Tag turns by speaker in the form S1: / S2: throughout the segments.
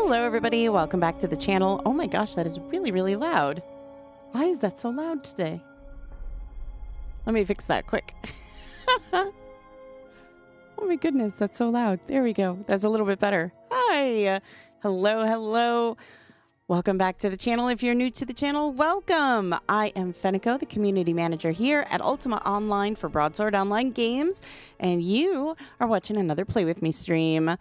S1: Hello everybody, welcome back to the channel. Oh my gosh, that is really, really loud. Why is that so loud today? Let me fix that quick. Oh my goodness, that's so loud. There we go. That's a little bit better. Hi. Hello, hello. Welcome back to the channel. If you're new to the channel, welcome. I am Fenneko, the community manager here at Ultima Online for Broadsword Online Games, and you are watching another Play With Me stream.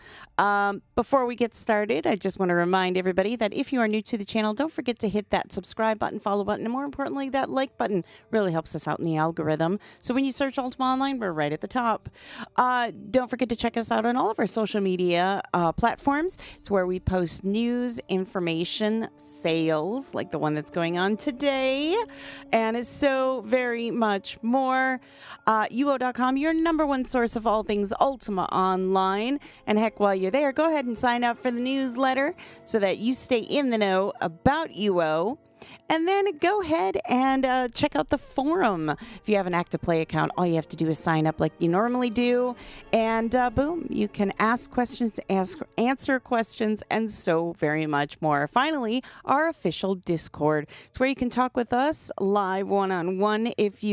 S1: Before we get started, I just want to remind everybody that if you are new to the channel, don't forget to hit that subscribe button, follow button, and more importantly, that like button really helps us out in the algorithm. So when you search Ultima Online, we're right at the top. Don't forget to check us out on all of our social media platforms. It's where we post news, information, sales like the one that's going on today, and is so very much more. UO.com, your #1 source of all things Ultima Online. And heck, while you're there, go ahead and sign up for the newsletter so that you stay in the know about UO. And then go ahead and check out the forum. If you have an active play account, all you have to do is sign up like you normally do. And boom, you can ask questions, answer questions, and so very much more. Finally, our official Discord. It's where you can talk with us live one-on-one if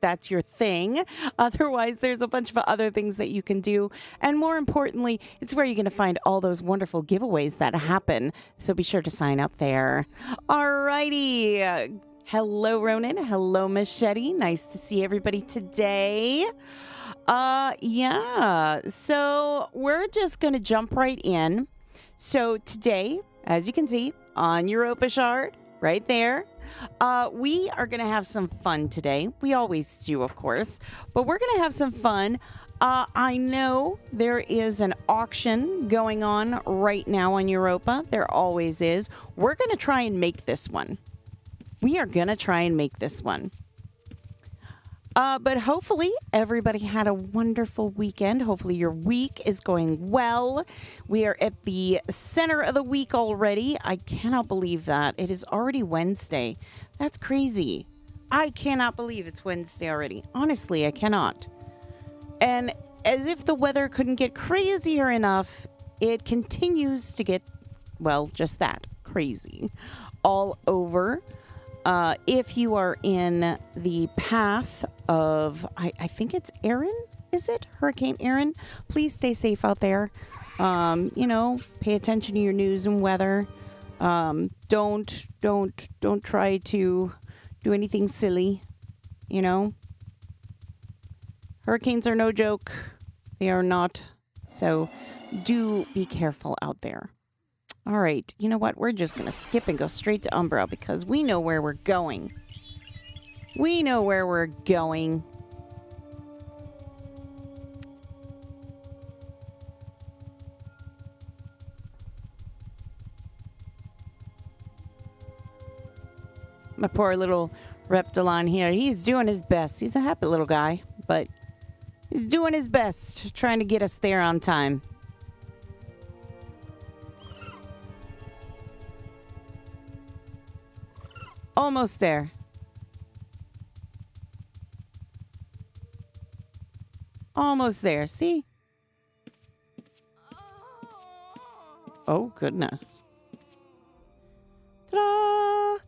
S1: that's your thing. Otherwise, there's a bunch of other things that you can do. And more importantly, it's where you're going to find all those wonderful giveaways that happen. So be sure to sign up there. Alrighty. Hello, Ronan. Hello, Machete. Nice to see everybody today. Yeah. So we're just going to jump right in. So today, as you can see on Europa Shard, right there, we are going to have some fun today. We always do, of course, but we're going to have some fun. I know there is an auction going on right now on Europa. There always is. We're going to try and make this one. We are going to try and make this one. But hopefully everybody had a wonderful weekend. Hopefully your week is going well. We are at the center of the week already. I cannot believe that. It is already Wednesday. That's crazy. I cannot believe it's Wednesday already. Honestly, I cannot. And as if the weather couldn't get crazier enough, it continues to get, well, just that, crazy all over. If you are in the path of, I think it's Aaron, is it? Hurricane Aaron? Please stay safe out there. You know, pay attention to your news and weather. Don't try to do anything silly, you know. Hurricanes are no joke. They are not. So do be careful out there. All right, you know what? We're just going to skip and go straight to Umbra because we know where we're going. We know where we're going. My poor little Reptilon here. He's doing his best. He's a happy little guy, but he's doing his best trying to get us there on time. Almost there. Almost there. See? Oh, goodness. Ta-da!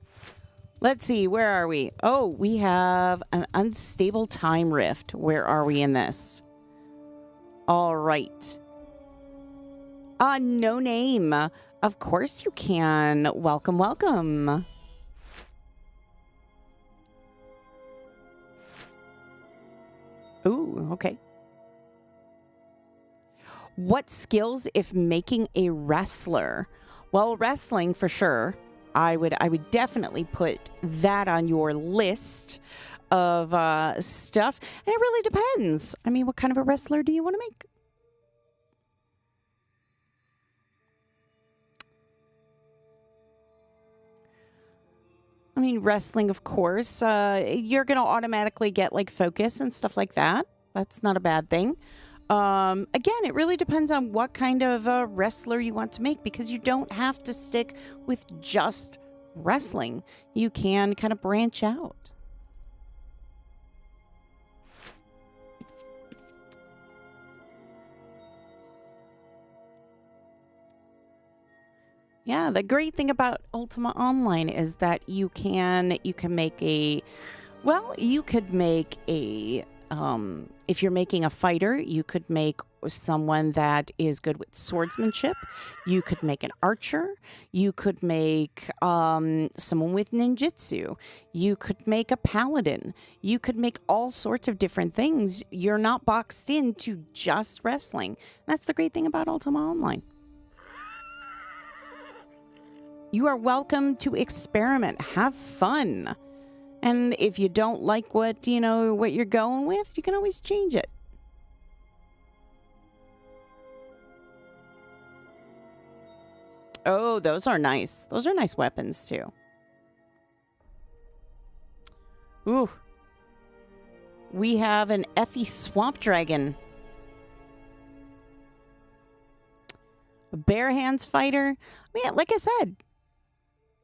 S1: Let's see. Where are we? Oh, we have an unstable time rift. Where are we in this? All right. No name. Of course you can. Welcome, welcome. Ooh, okay. What skills if making a wrestler? Well, wrestling for sure. I would definitely put that on your list of stuff. And it really depends. I mean, what kind of a wrestler do you want to make? I mean, wrestling, of course, you're going to automatically get like focus and stuff like that. That's not a bad thing. Again, it really depends on what kind of wrestler you want to make because you don't have to stick with just wrestling. You can kind of branch out. Yeah, the great thing about Ultima Online is that you can make a you could make a if you're making a fighter, you could make someone that is good with swordsmanship. You could make an archer. You could make someone with ninjutsu. You could make a paladin. You could make all sorts of different things. You're not boxed into just wrestling. That's the great thing about Ultima Online. You are welcome to experiment. Have fun. And if you don't like what you're going with, you can always change it. Oh, those are nice. Those are nice weapons, too. Ooh. We have an Effie Swamp Dragon. A bare hands fighter. Man, like I said,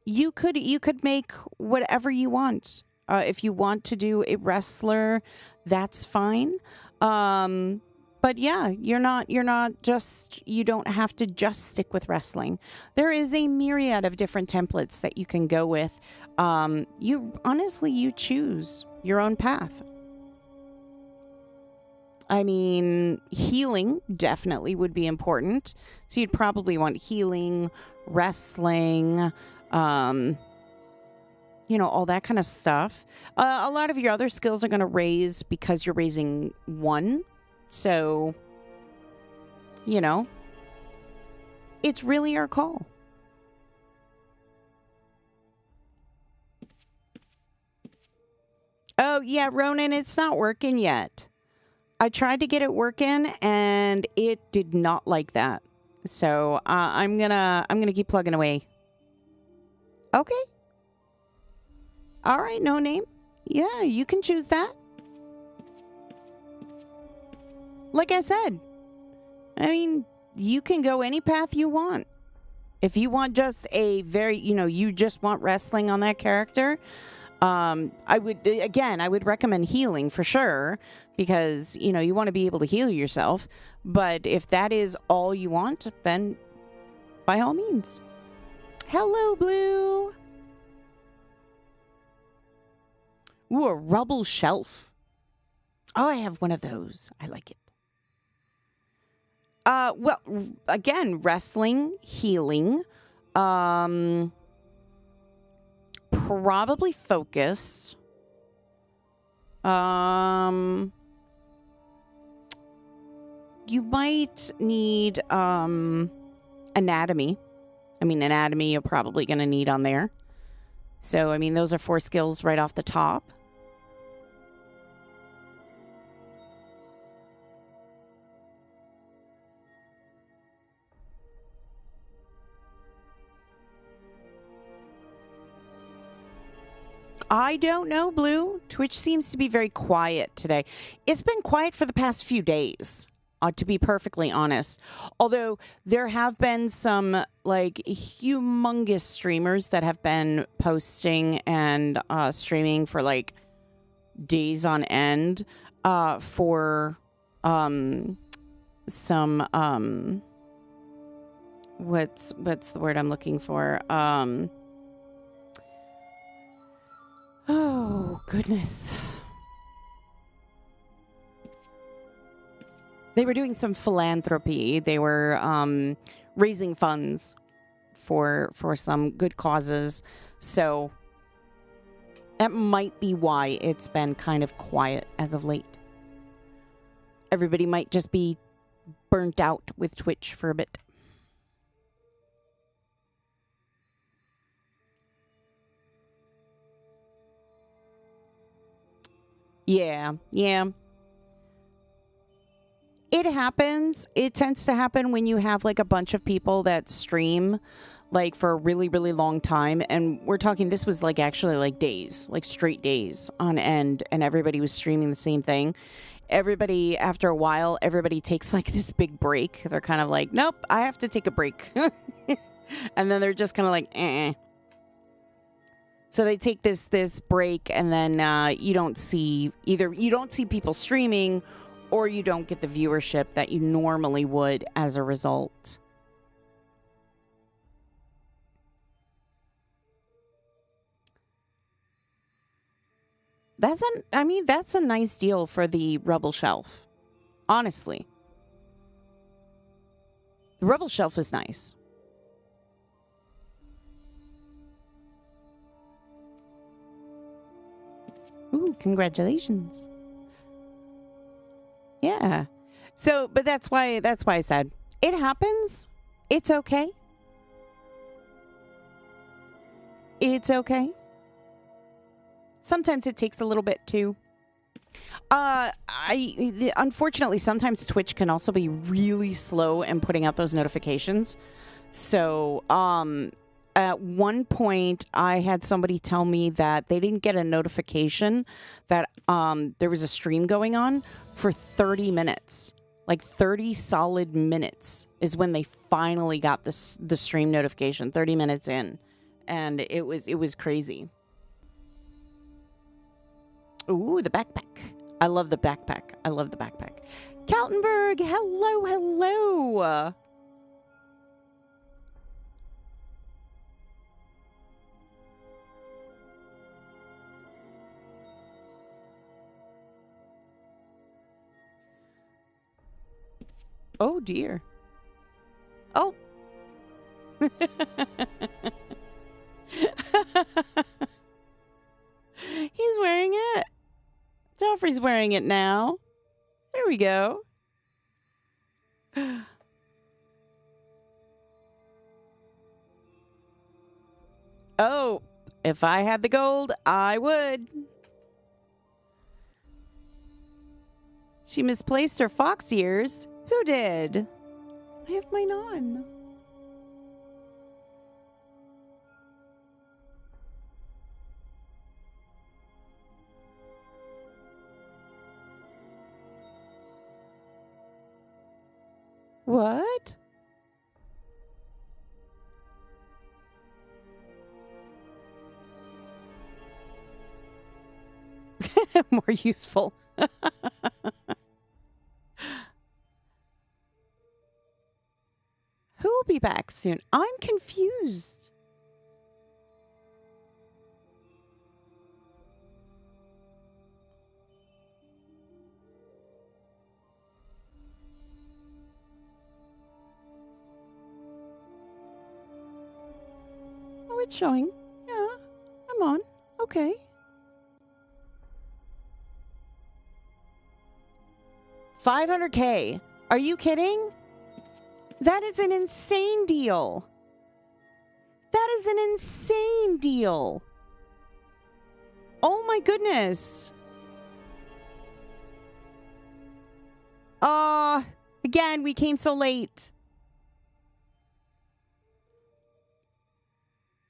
S1: you could make whatever you want. If you want to do a wrestler, that's fine. But yeah, you don't have to just stick with wrestling. There is a myriad of different templates that you can go with. You choose your own path. I mean, healing definitely would be important. So you'd probably want healing, wrestling, all that kind of stuff. A lot of your other skills are going to raise because you're raising one. So, it's really your call. Oh, yeah, Ronan, it's not working yet. I tried to get it working and it did not like that. So, I'm gonna keep plugging away. Okay. All right, no name. Yeah, you can choose that. Like I said, I mean, you can go any path you want. If you want just a very, you just want wrestling on that character, I would recommend healing for sure because, you want to be able to heal yourself. But if that is all you want, then by all means. Hello, Blue. Ooh, a rubble shelf. Oh, I have one of those. I like it. Again, wrestling, healing, probably focus. You might need anatomy. I mean, anatomy you're probably going to need on there. So, I mean, those are 4 skills right off the top. I don't know, Blue. Twitch seems to be very quiet today. It's been quiet for the past few days, to be perfectly honest. Although there have been some, humongous streamers that have been posting and streaming for, days on end for some, what's the word I'm looking for? Oh, goodness. They were doing some philanthropy. They were raising funds for some good causes. So that might be why it's been kind of quiet as of late. Everybody might just be burnt out with Twitch for a bit. Yeah. It happens. It tends to happen when you have a bunch of people that stream for a really, really long time. And we're talking, this was actually days, straight days on end. And everybody was streaming the same thing. Everybody, after a while, everybody takes this big break. They're kind of nope, I have to take a break. And then they're just kind of eh. So they take this break, and then you don't see people streaming, or you don't get the viewership that you normally would as a result. I mean, that's a nice deal for the Rebel Shelf. Honestly. The Rebel Shelf is nice. Ooh, congratulations. Yeah. So, but that's why I said it happens. It's okay. It's okay. Sometimes it takes a little bit too. Unfortunately, sometimes Twitch can also be really slow in putting out those notifications. So, at one point, I had somebody tell me that they didn't get a notification that there was a stream going on for 30 minutes. Like 30 solid minutes is when they finally got the stream notification, 30 minutes in. And it was crazy. Ooh, the backpack. I love the backpack. I love the backpack. Kaltenberg, hello, hello. Oh, dear. Oh. He's wearing it. Joffrey's wearing it now. There we go. Oh, if I had the gold, I would. She misplaced her fox ears. Who did? I have mine on. What? More useful. Who will be back soon? I'm confused. Oh, it's showing. Yeah, I'm on. Okay. $500K. Are you kidding? That is an insane deal. That is an insane deal. Oh my goodness. Again, we came so late.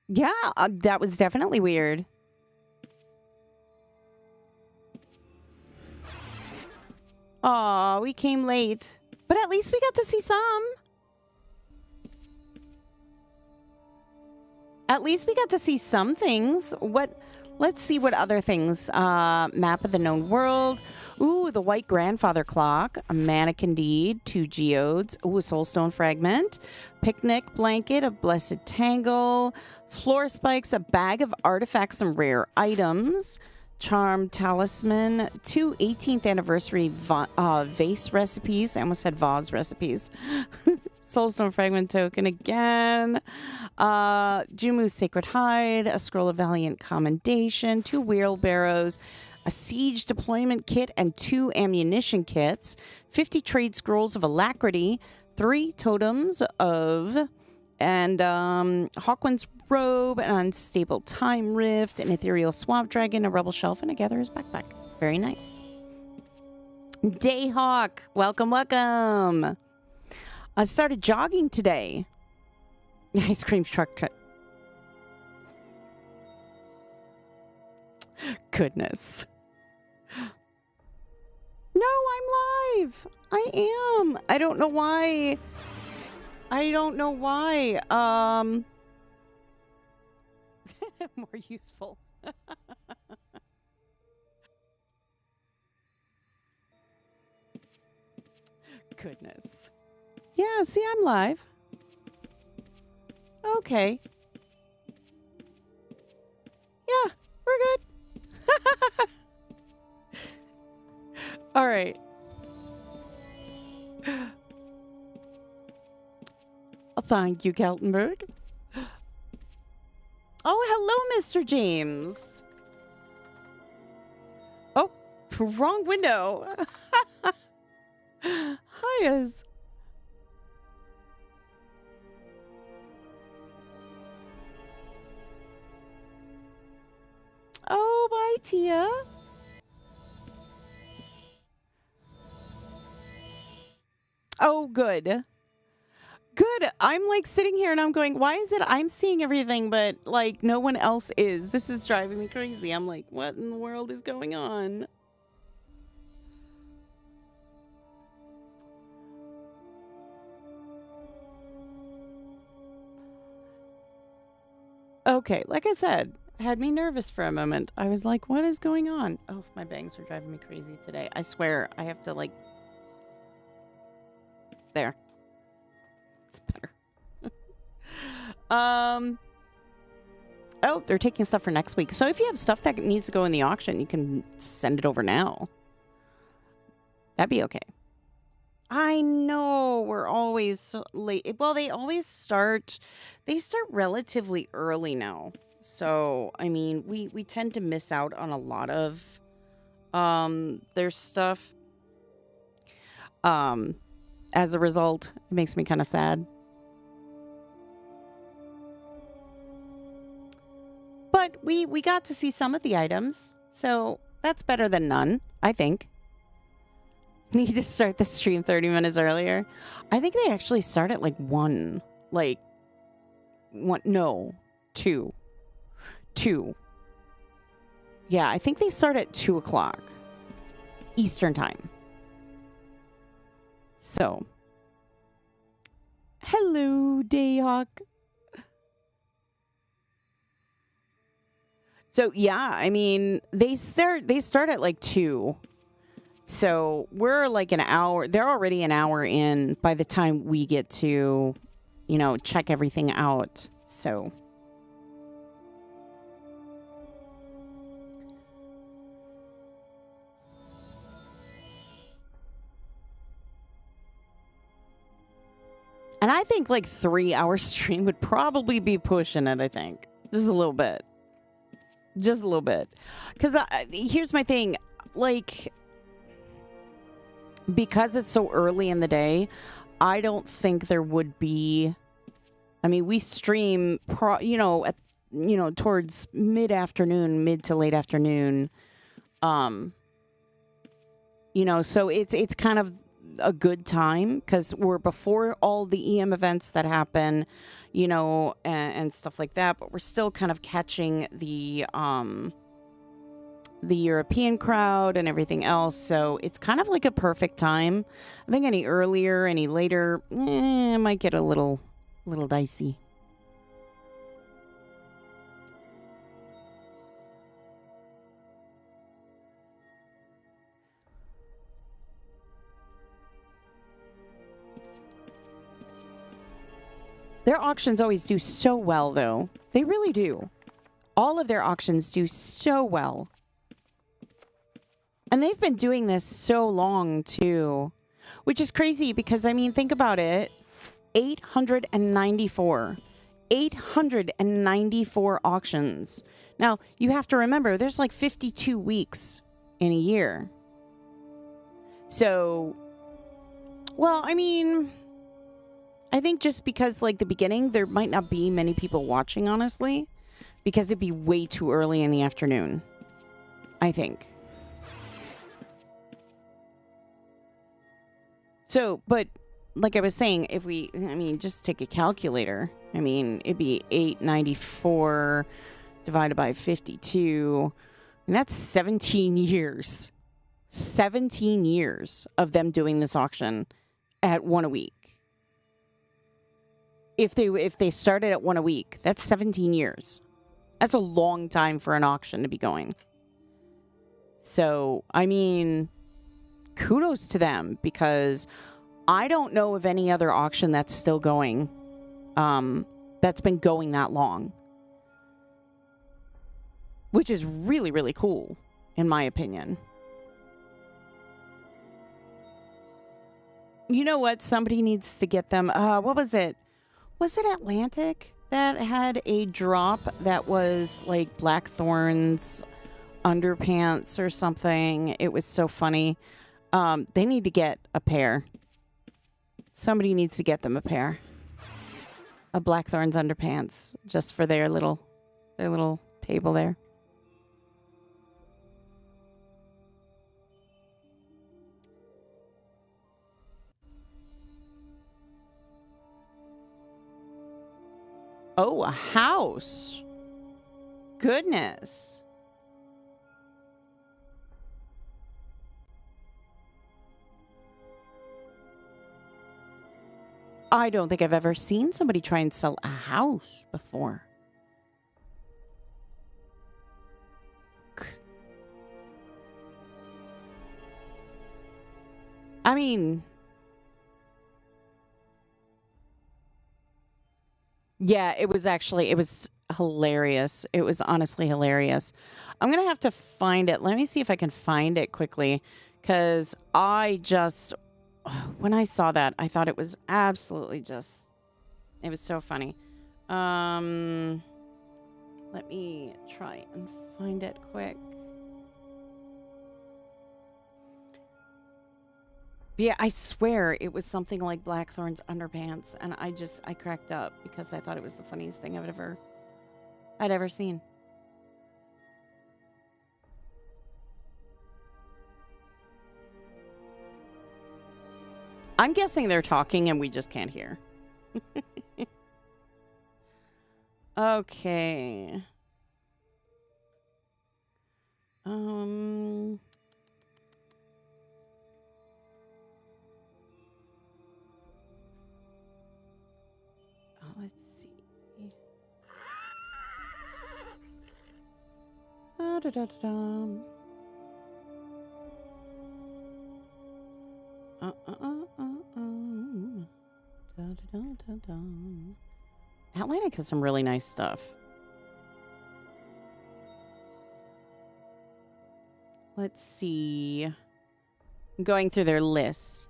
S1: Yeah, that was definitely weird. Aw, we came late. But at least we got to see some. At least we got to see some things. Let's see what other things. Map of the known world. Ooh, the white grandfather clock. A mannequin deed. 2 geodes. Ooh, a soulstone fragment. Picnic blanket. A blessed tangle. Floor spikes. A bag of artifacts and rare items. Charm talisman. 2 18th anniversary vase recipes. I almost said vase recipes. Soulstone fragment token again. Jumu's sacred hide. A scroll of valiant commendation. 2 wheelbarrows. A siege deployment kit and 2 ammunition kits. 50 trade scrolls of alacrity. 3 totems of... And Hawkwind's robe, an unstable time rift, an ethereal swamp dragon, a rebel shelf, and a gatherer's backpack. Very nice. Dayhawk, welcome, welcome. I started jogging today. Ice cream truck. Goodness. No, I'm live. I am. I don't know why. More useful. Goodness. Yeah, see, I'm live. Okay. Yeah, we're good. All right. Thank you, Keltenberg. Oh, hello, Mr. James. Oh, wrong window. Hias. Oh, bye, Tia. Oh, good. Good. I'm like sitting here and I'm going, why is it I'm seeing everything, but like no one else is? This is driving me crazy. I'm like, what in the world is going on? Okay, like I said, had me nervous for a moment. I was like, what is going on? Oh, my bangs are driving me crazy today. I swear I have to like... There. It's better. Oh, they're taking stuff for next week. So if you have stuff that needs to go in the auction, you can send it over now. That'd be okay. I know we're always so late. Well, they start relatively early now. So, I mean, we tend to miss out on a lot of their stuff. As a result, it makes me kind of sad. But we got to see some of the items, so that's better than none, I think. Need to start the stream 30 minutes earlier. I think they actually start at like 1. Like, 1, no, 2. 2. Yeah, I think they start at 2 o'clock Eastern time. So, hello, Dayhawk. So yeah, I mean, they start at like 2. So we're like an hour. They're already an hour in by the time we get to, you know, check everything out. So. And I think like 3-hour stream would probably be pushing it, I think. Just a little bit. Just a little bit. Because here's my thing. Like, because it's so early in the day, I don't think there would be... I mean, we stream, towards mid-afternoon, mid to late afternoon. So it's kind of a good time because we're before all the EM events that happen, and stuff like that. But we're still kind of catching the European crowd and everything else. So it's kind of like a perfect time. I think any earlier, any later, it might get a little dicey. Their auctions always do so well, though. They really do. All of their auctions do so well. And they've been doing this so long, too. Which is crazy because, I mean, think about it. 894. 894 auctions. Now, you have to remember, there's like 52 weeks in a year. So, well, I mean... I think just because, like, the beginning, there might not be many people watching, honestly. Because it'd be way too early in the afternoon. I think. So, but, like I was saying, if we, just take a calculator. I mean, it'd be 894 divided by 52. And that's 17 years. 17 years of them doing this auction at 1 a week. If they started at 1 a week, that's 17 years. That's a long time for an auction to be going. So, I mean, kudos to them because I don't know of any other auction that's still going, that's been going that long. Which is really, really cool, in my opinion. You know what? Somebody needs to get them. What was it? Was it Atlantic that had a drop that was like Blackthorn's underpants or something? It was so funny. They need to get a pair. Somebody needs to get them a pair. A Blackthorn's underpants just for their little table there. Oh, a house. Goodness. I don't think I've ever seen somebody try and sell a house before. I mean, yeah, it was hilarious. It was honestly hilarious. I'm going to have to find it. Let me see if I can find it quickly, because when I saw that, I thought it was absolutely it was so funny. Let me try and find it quick. Yeah, I swear it was something like Blackthorn's underpants, and I cracked up because I thought it was the funniest thing I'd ever seen. I'm guessing they're talking and we just can't hear. Okay. Let's see. Atlantic has some really nice stuff. Let's see. I'm going through their list.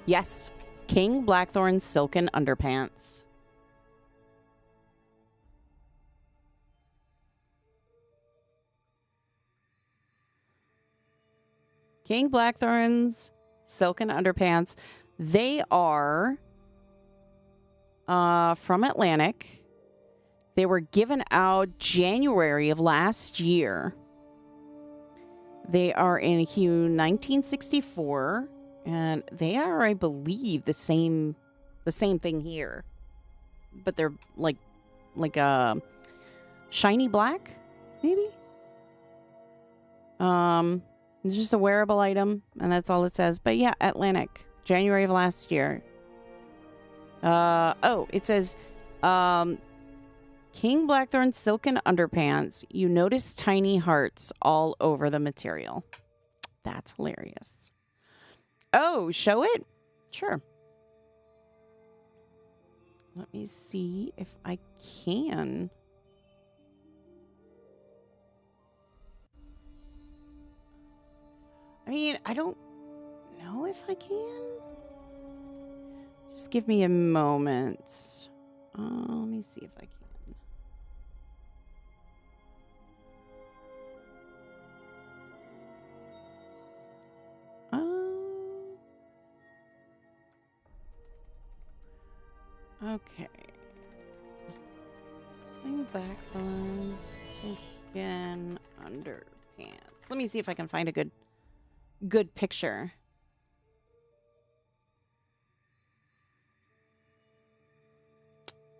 S1: Yes, King Blackthorn's silken underpants. King Blackthorn's silken underpants. They are from Atlantic. They were given out January of last year. They are in hue 1964, and they are, I believe, the same thing here, but they're like a shiny black, maybe. It's just a wearable item, and that's all it says. But yeah, Atlantic, January of last year. It says, King Blackthorn silken underpants. You notice tiny hearts all over the material. That's hilarious. Oh, show it? Sure. Let me see if I can. I mean, I don't know if I can. Just give me a moment. Let me see if I can. Okay. Bring back those again underpants. Let me see if I can find a good picture.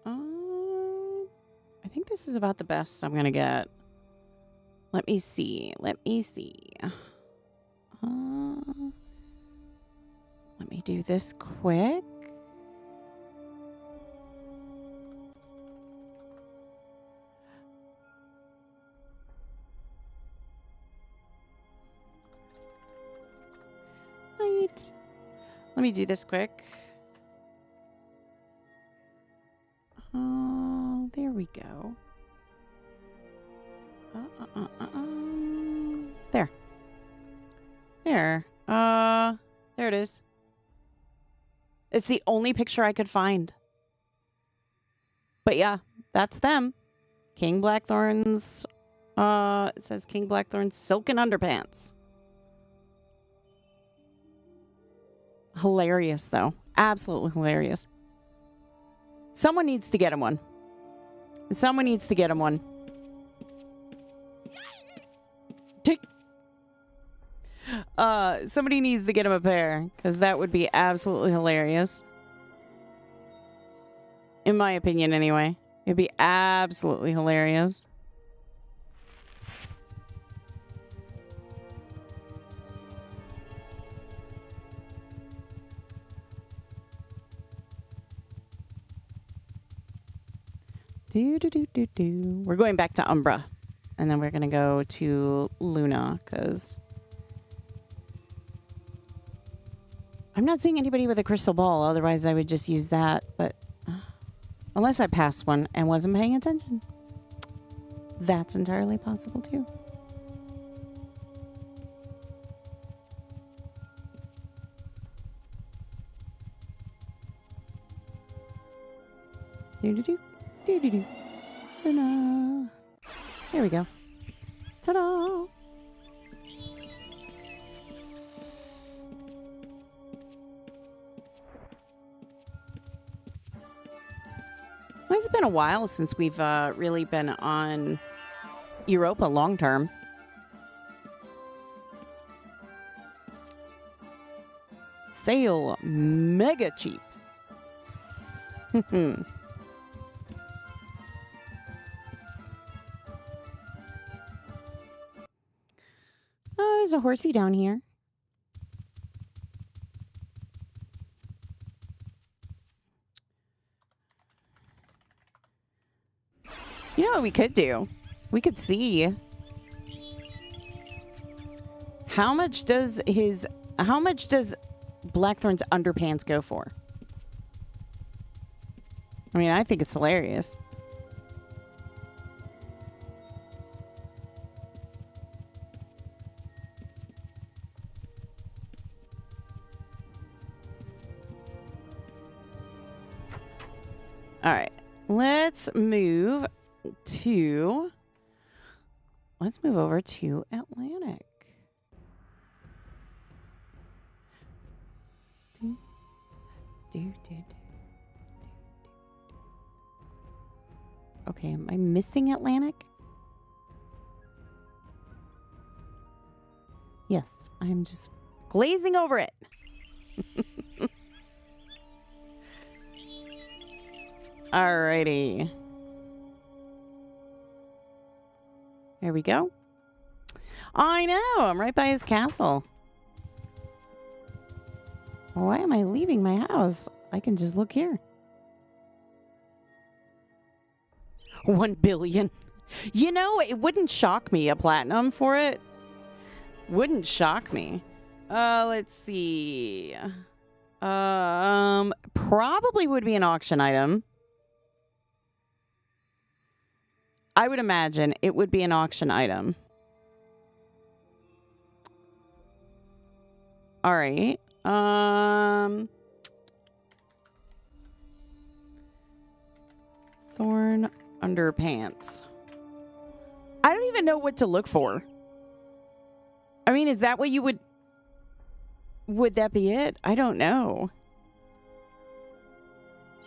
S1: I think this is about the best I'm gonna get. Let me see. Let me do this quick. Right. Let me do this quick. There we go. There Where? There it is. It's the only picture I could find. But yeah, that's them. King Blackthorn's, it says King Blackthorn's silken underpants. Hilarious, though. Absolutely hilarious. Someone needs to get him one. Someone needs to get him one. Somebody needs to get him a pair, because that would be absolutely hilarious. In my opinion, anyway. It'd be absolutely hilarious. We're going back to Umbra. And then we're going to go to Luna, because I'm not seeing anybody with a crystal ball. Otherwise, I would just use that. But unless I passed one and wasn't paying attention. That's entirely possible, too. Do-do-do. Ta-da. There we go. Ta-da! Well, it's been a while since we've really been on Europa long term. Sale mega cheap. Oh, there's a horsey down here. You know what we could do? We could see how much does Blackthorn's underpants go for? I mean, I think it's hilarious. All right, let's move over to Atlantic. Okay, am I missing Atlantic? Yes, I'm just glazing over it. Alrighty. There we go. I know, I'm right by his castle. Why am I leaving my house? I can just look here. 1 billion. You know, it wouldn't shock me, a platinum for it. Wouldn't shock me. Let's see. Probably would be an auction item. I would imagine it would be an auction item. All right. Thorn underpants. I don't even know what to look for. I mean, is that what you would that be it? I don't know.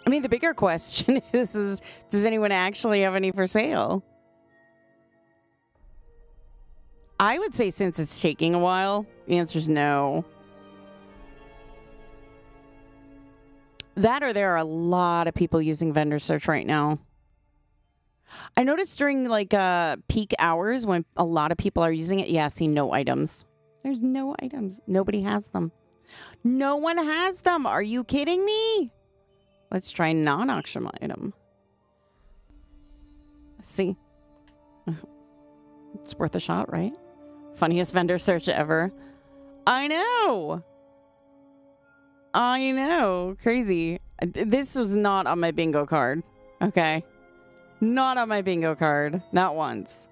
S1: I mean, the bigger question is does anyone actually have any for sale? I would say since it's taking a while, the answer is no. That or there are a lot of people using vendor search right now. I noticed during like peak hours when a lot of people are using it. Yeah, see, no items. There's no items. Nobody has them. No one has them. Are you kidding me? Let's try non-auction item. Let's see. It's worth a shot, right? Funniest vendor search ever. I know. I know. Crazy. This was not on my bingo card. Okay. Not on my bingo card. Not once.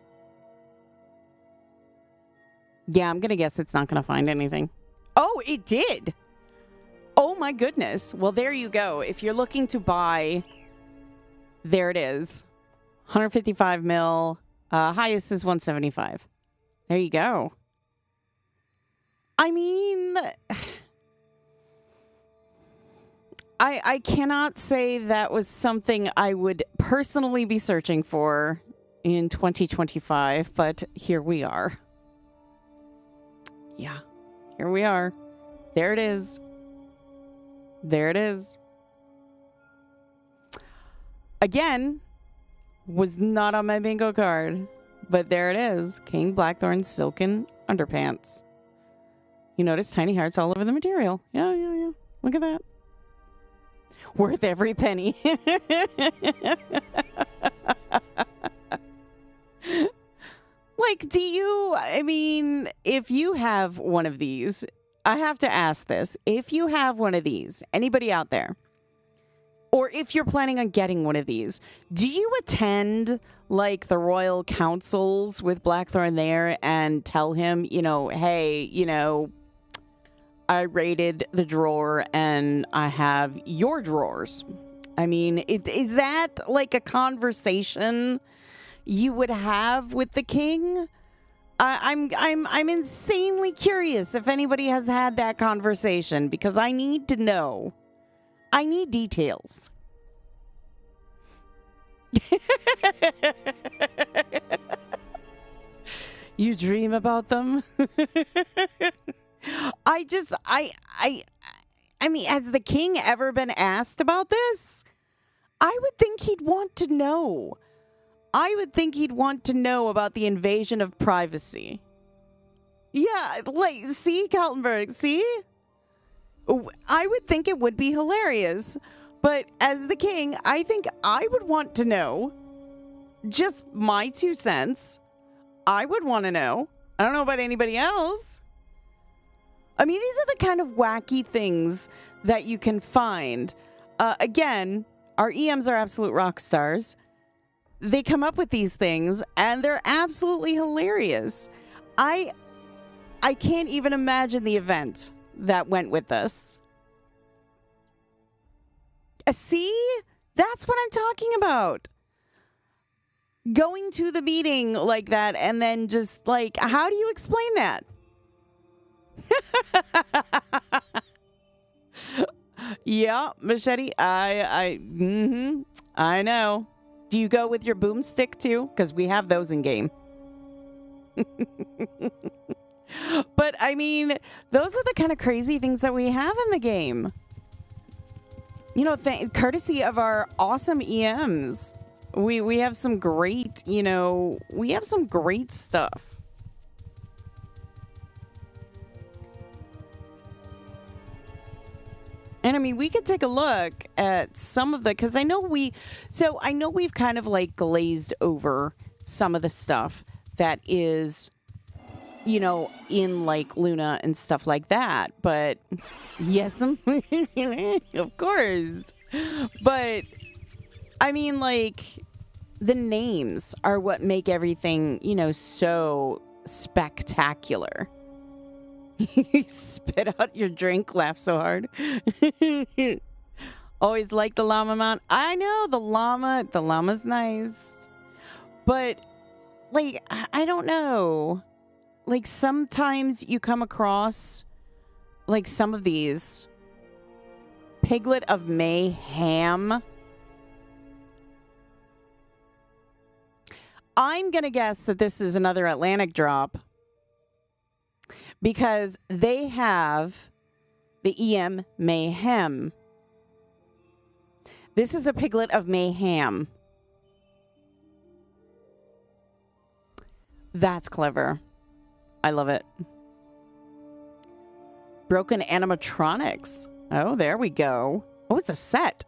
S1: Yeah, I'm going to guess it's not going to find anything. Oh, it did. Oh, my goodness. Well, there you go. If you're looking to buy, there it is. 155 mil. Highest is 175. There you go. I mean, I cannot say that was something I would personally be searching for in 2025, but here we are. Yeah, here we are. There it is. There it is. Again, was not on my bingo card, but there it is. King Blackthorn silken underpants. You notice tiny hearts all over the material. Yeah. Look at that. Worth every penny. Like, if you have one of these, I have to ask this. If you have one of these, anybody out there, or if you're planning on getting one of these, do you attend, like, the royal councils with Blackthorn there and tell him, hey, I raided the drawer and I have your drawers? I mean, is that, like, a conversation you would have with the king? I'm insanely curious if anybody has had that conversation, because I need to know. I need details. You dream about them? I mean, has the king ever been asked about this? I would think he'd want to know. I would think he'd want to know about the invasion of privacy. Yeah, like, see, Kaltenberg, see? I would think it would be hilarious. But as the king, I think I would want to know. Just my 2 cents. I would want to know. I don't know about anybody else. I mean, these are the kind of wacky things that you can find. Again, our EMs are absolute rock stars. They come up with these things, and they're absolutely hilarious. I can't even imagine the event that went with this. See? That's what I'm talking about. Going to the meeting like that, and then just, like, how do you explain that? Yeah, Machete, I know. Do you go with your boomstick too? Because we have those in game. But I mean, those are the kind of crazy things that we have in the game. Courtesy of our awesome EMs, we have some great, we have some great stuff. And I mean, we could take a look at some of the, because I know we've kind of like glazed over some of the stuff that is, in like Luna and stuff like that. But yes, of course. But I mean, like, the names are what make everything, so spectacular. You spit out your drink, laugh so hard. Always like the llama mount. I know the llama's nice. But, like, I don't know. Like, sometimes you come across, like, some of these. Piglet of Mayhem. I'm gonna guess that this is another Atlantic drop, because they have the EM Mayhem. This is a Piglet of Mayhem. That's clever. I love it. Broken animatronics. Oh, there we go. Oh, it's a set.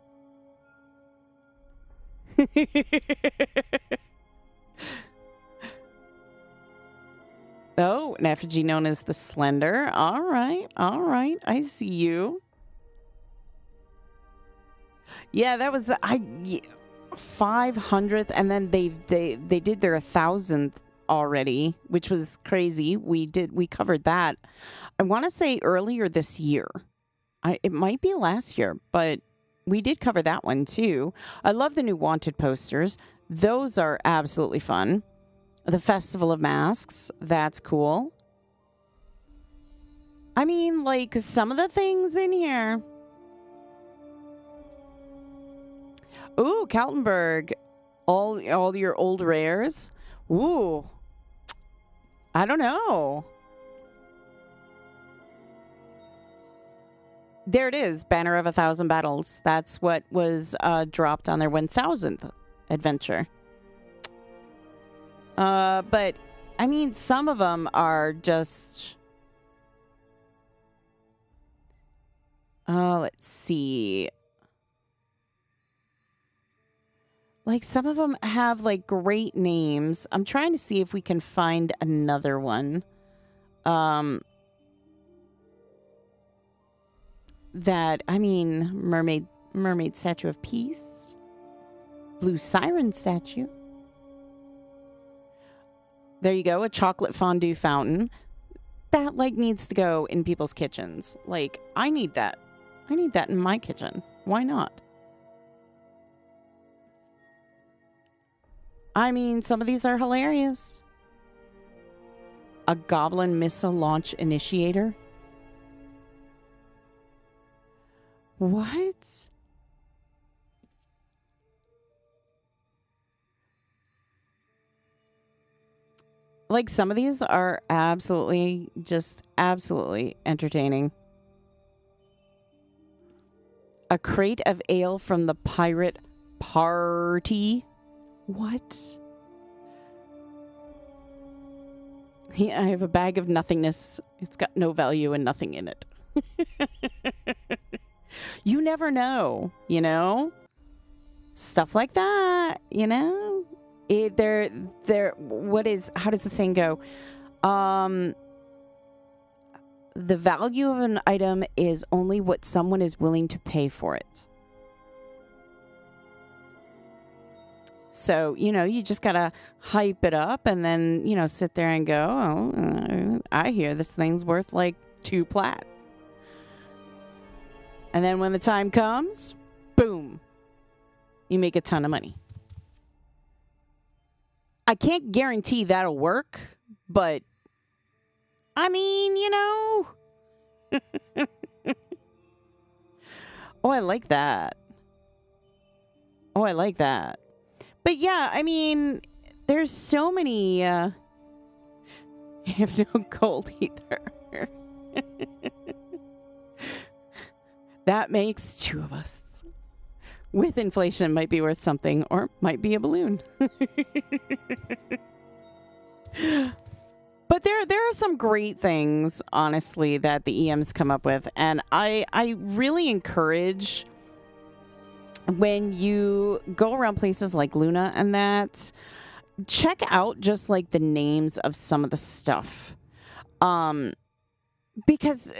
S1: Oh, an effigy known as the Slender. All right. I see you. Yeah, that was 500th, and then they did their 1,000th already, which was crazy. We covered that. I want to say earlier this year. It might be last year, but we did cover that one too. I love the new Wanted posters. Those are absolutely fun. The Festival of Masks, that's cool. I mean, like, some of the things in here. Ooh, Kaltenberg. All your old rares. Ooh. I don't know. There it is. Banner of 1,000 Battles. That's what was dropped on their 1,000th adventure. But, I mean, some of them are just... let's see. Like, some of them have, like, great names. I'm trying to see if we can find another one. That, I mean, mermaid statue of peace. Blue siren statue. There you go, a chocolate fondue fountain. That, like, needs to go in people's kitchens. Like, I need that. I need that in my kitchen. Why not? I mean, some of these are hilarious. A goblin missile launch initiator. What? Like, some of these are absolutely, just absolutely entertaining. A crate of ale from the pirate party. What? Yeah, I have a bag of nothingness. It's got no value and nothing in it. You never know, you know? Stuff like that, you know? What is, how does the saying go? The value of an item is only what someone is willing to pay for it. So, you know, you just gotta hype it up and then, you know, sit there and go, oh, I hear this thing's worth like 2 plat. And then when the time comes, boom, you make a ton of money. I can't guarantee that'll work, but I mean, you know. Oh, I like that. Oh, I like that. But yeah, I mean, there's so many, I have no gold either. That makes 2 of us. With inflation, it might be worth something, or might be a balloon. But there are some great things, honestly, that the EMs come up with. And I really encourage, when you go around places like Luna and that, check out just like the names of some of the stuff. Because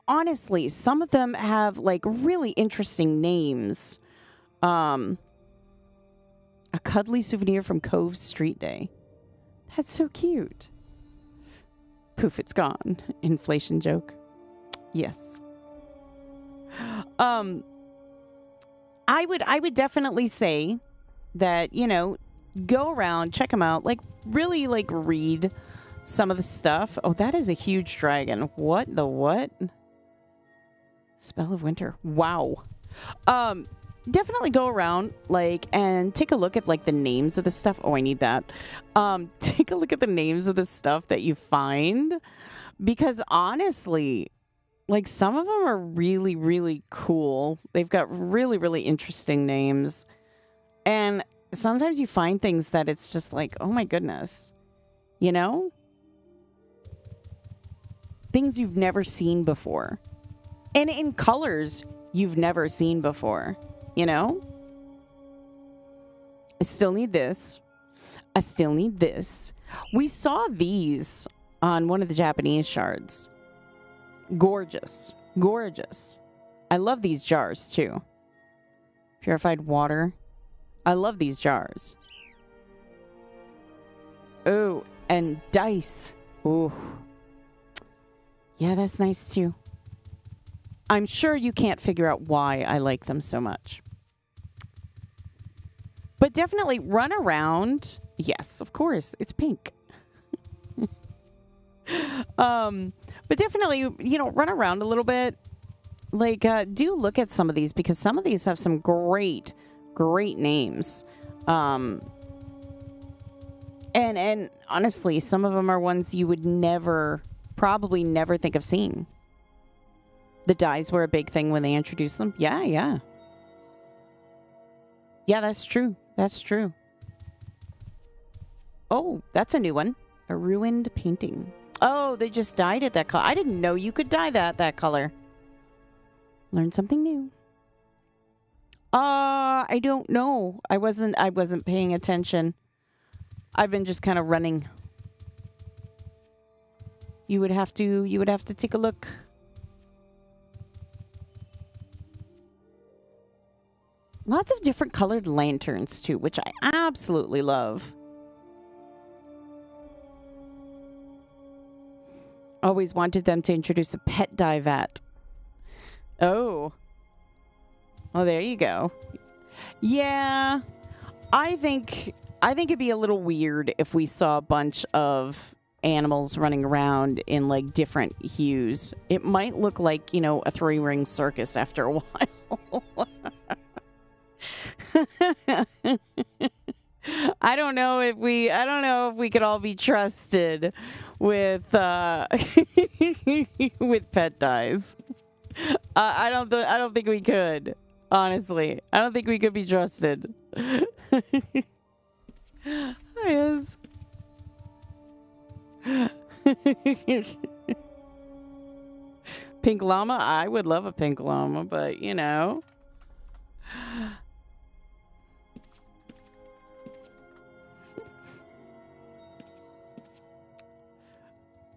S1: honestly, some of them have like really interesting names. A cuddly souvenir from Cove Street Day. That's so cute. Poof, it's gone. Inflation joke. Yes. I would definitely say that, you know, go around, check them out, like really like read some of the stuff. Oh, that is a huge dragon. What the what? Spell of Winter. Wow. Definitely go around like and take a look at like the names of the stuff. Oh, I need that. Take a look at the names of the stuff that you find, because honestly, like some of them are really, really cool. They've got really, really interesting names. And sometimes you find things that it's just like, oh my goodness, you know? Things you've never seen before. And in colors you've never seen before, you know? I still need this. I still need this. We saw these on one of the Japanese shards. Gorgeous. Gorgeous. I love these jars too. Purified water. I love these jars. Oh, and dice. Ooh. Yeah, that's nice too. I'm sure you can't figure out why I like them so much. But definitely run around. Yes, of course. It's pink. But definitely, you know, run around a little bit. Like, do look at some of these because some of these have some great names. And honestly, some of them are ones you would probably never think of seeing. The dyes were a big thing when they introduced them. Yeah. Yeah, that's true. That's true. Oh, that's a new one. A ruined painting. Oh, they just dyed it that color. I didn't know you could dye that color. Learn something new. I don't know. I wasn't paying attention. I've been just kind of running. You would have to take a look. Lots of different colored lanterns too, which I absolutely love. Always wanted them to introduce a pet dye vat. Oh. Oh, there you go. Yeah. I think it'd be a little weird if we saw a bunch of animals running around in like different hues. It might look like, you know, a three-ring circus after a while. I don't know if we could all be trusted with with pet dyes. I don't think we could. Honestly, I don't think we could be trusted. Yes. Pink llama? I would love a pink llama, but you know.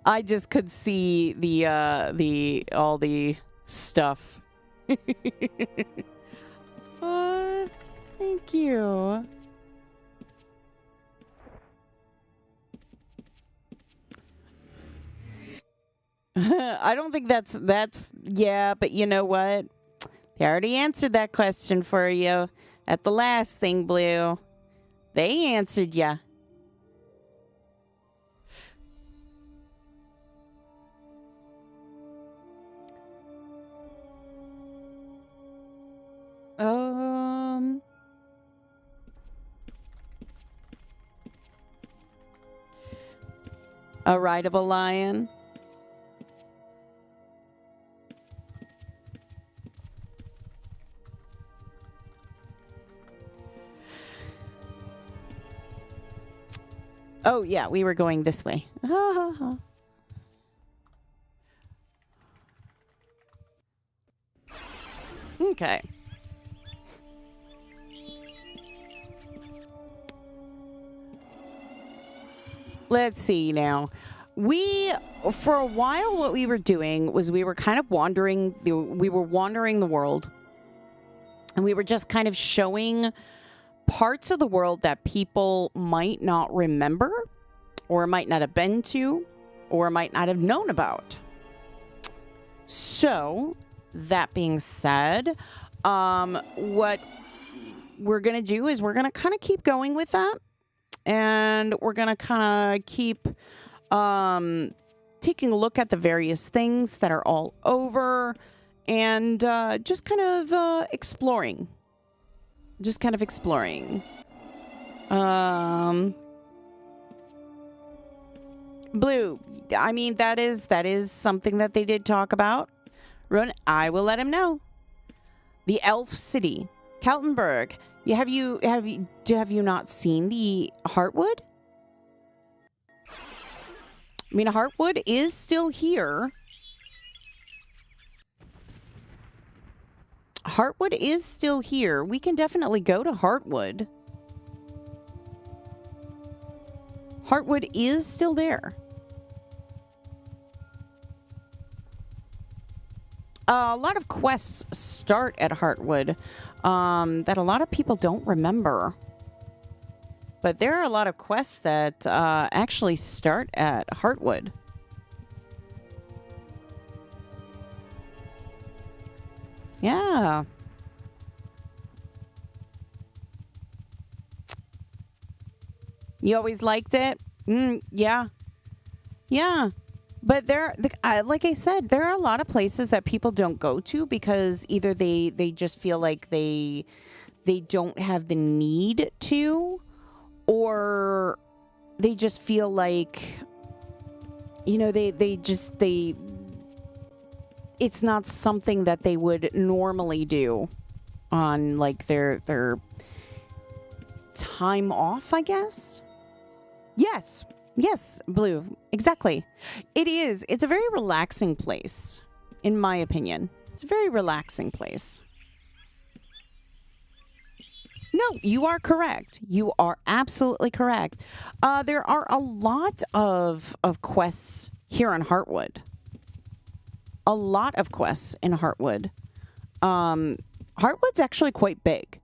S1: I just could see all the stuff. Thank you. I don't think that's yeah, but you know what? They already answered that question for you at the last thing, Blue. They answered ya. A rideable lion. Oh, yeah, we were going this way. Okay. Let's see now. For a while, what we were doing was we were kind of wandering the world. And we were just kind of showing parts of the world that people might not remember or might not have been to or might not have known about. So, that being said, what we're going to do is we're going to kind of keep going with that. And we're going to kind of keep taking a look at the various things that are all over and just kind of exploring. Just kind of exploring. Blue, I mean, that is something that they did talk about. Run, I will let him know. The Elf City, Kaltenberg. Have you not seen the Heartwood? I mean, Heartwood is still here. Heartwood is still here. We can definitely go to Heartwood. Heartwood is still there. A lot of quests start at Heartwood that a lot of people don't remember. But there are a lot of quests that actually start at Heartwood. Yeah. You always liked it? Yeah. Yeah. But like I said, there are a lot of places that people don't go to because either they just feel like they don't have the need to, or they just feel like, you know, they it's not something that they would normally do on like their time off, I guess. Yes, Blue. Exactly. It is. It's a very relaxing place, in my opinion. It's a very relaxing place. No, you are correct. You are absolutely correct. There are a lot of quests here in Heartwood. A lot of quests in Heartwood. Heartwood's actually quite big.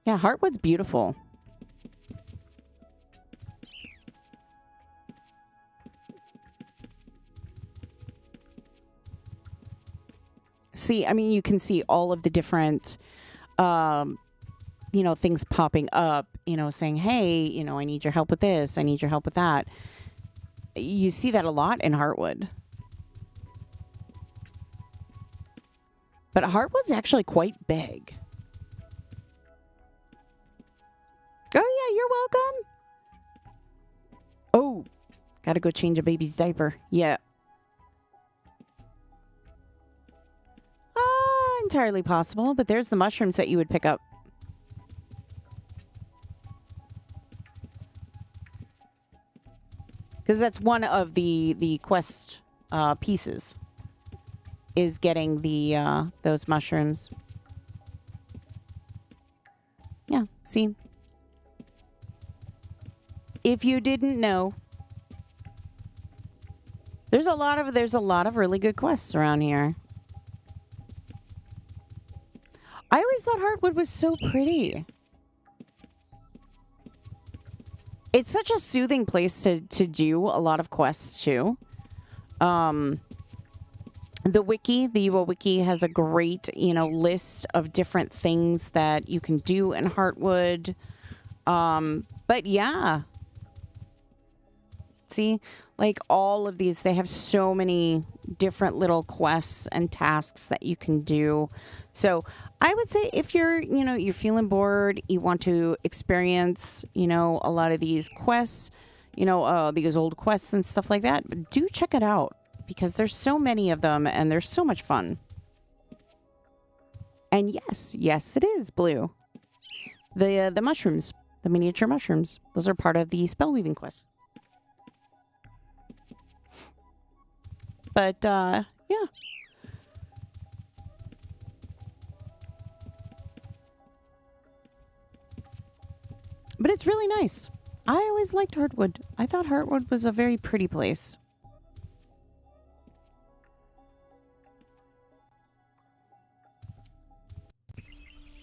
S1: Yeah, Heartwood's beautiful. See, I mean, you can see all of the different, you know, things popping up, you know, saying, hey, you know, I need your help with this. I need your help with that. You see that a lot in Heartwood. But Heartwood's actually quite big. Oh, yeah, you're welcome. Oh, gotta go change a baby's diaper. Yeah. Entirely possible, but there's the mushrooms that you would pick up. Because that's one of the quest pieces, is getting the those mushrooms. Yeah, see? If you didn't know, there's a lot of really good quests around here. I always thought Heartwood was so pretty. It's such a soothing place to do a lot of quests too. The Yuba Wiki has a great, you know, list of different things that you can do in Heartwood. But yeah. See, like all of these, they have so many different little quests and tasks that you can do. So I would say if you're, you know, you're feeling bored, you want to experience, you know, a lot of these quests, you know, these old quests and stuff like that, do check it out because there's so many of them and they're so much fun. And yes, it is Blue. The mushrooms, the miniature mushrooms, those are part of the spell weaving quest. But, yeah. But it's really nice. I always liked Heartwood. I thought Heartwood was a very pretty place.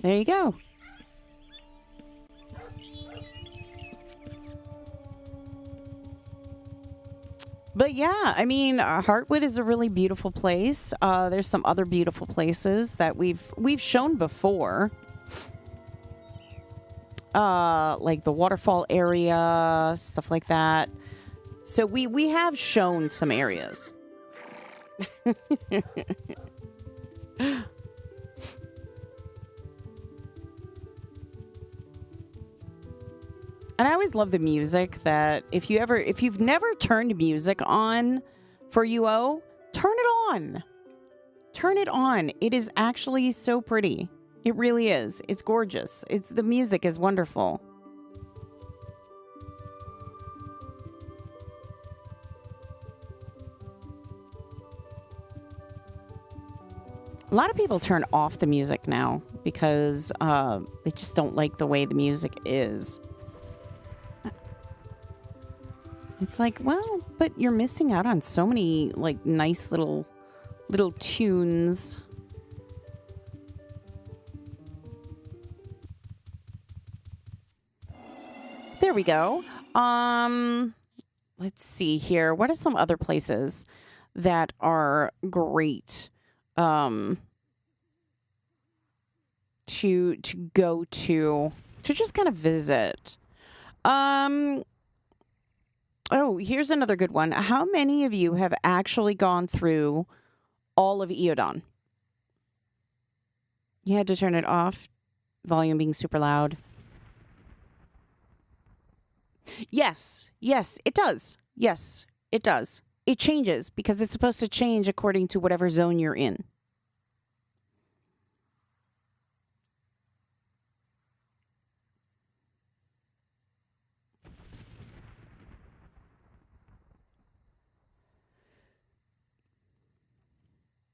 S1: There you go. But yeah, I mean, Heartwood is a really beautiful place. There's some other beautiful places that we've shown before. Like the waterfall area, stuff like that. So we have shown some areas. And I always love the music that if you've never turned music on for UO, turn it on. Turn it on. It is actually so pretty. It really is. It's gorgeous. The music is wonderful. A lot of people turn off the music now because they just don't like the way the music is. It's like, well, but you're missing out on so many, like, nice little tunes. There we go. Let's see here. What are some other places that are great to go to just kind of visit? Oh, here's another good one. How many of you have actually gone through all of Eodon? You had to turn it off. Volume being super loud. Yes, it does. Yes, it does. It changes because it's supposed to change according to whatever zone you're in.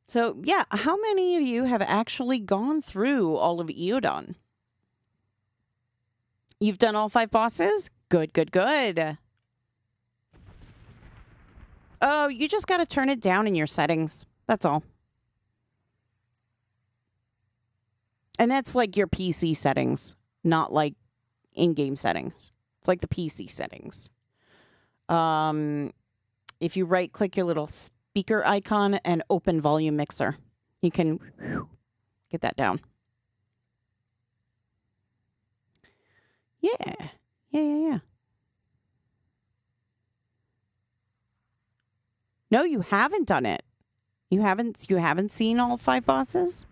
S1: So, yeah, how many of you have actually gone through all of Eodon? You've done all 5 bosses? Good, good, good. Oh, you just got to turn it down in your settings. That's all. And that's like your PC settings, not like in-game settings. It's like the PC settings. If you right-click your little speaker icon and open volume mixer, you can get that down. Yeah. No, you haven't done it. You haven't seen all 5 bosses?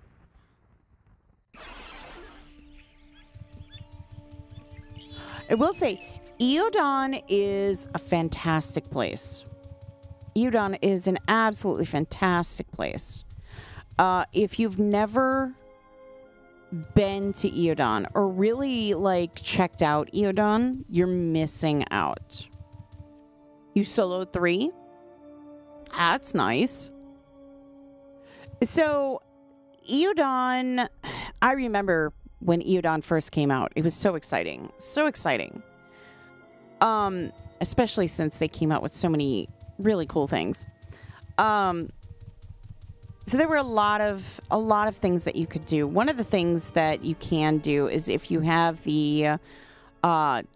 S1: I will say, Eodon is a fantastic place. Eodon is an absolutely fantastic place. If you've never been to Eodon or really like checked out Eodon, you're missing out. You soloed 3? That's nice. So, Eodon, I remember when Eodon first came out. It was so exciting. So exciting. Especially since they came out with so many really cool things. So there were a lot of things that you could do. One of the things that you can do is if you have the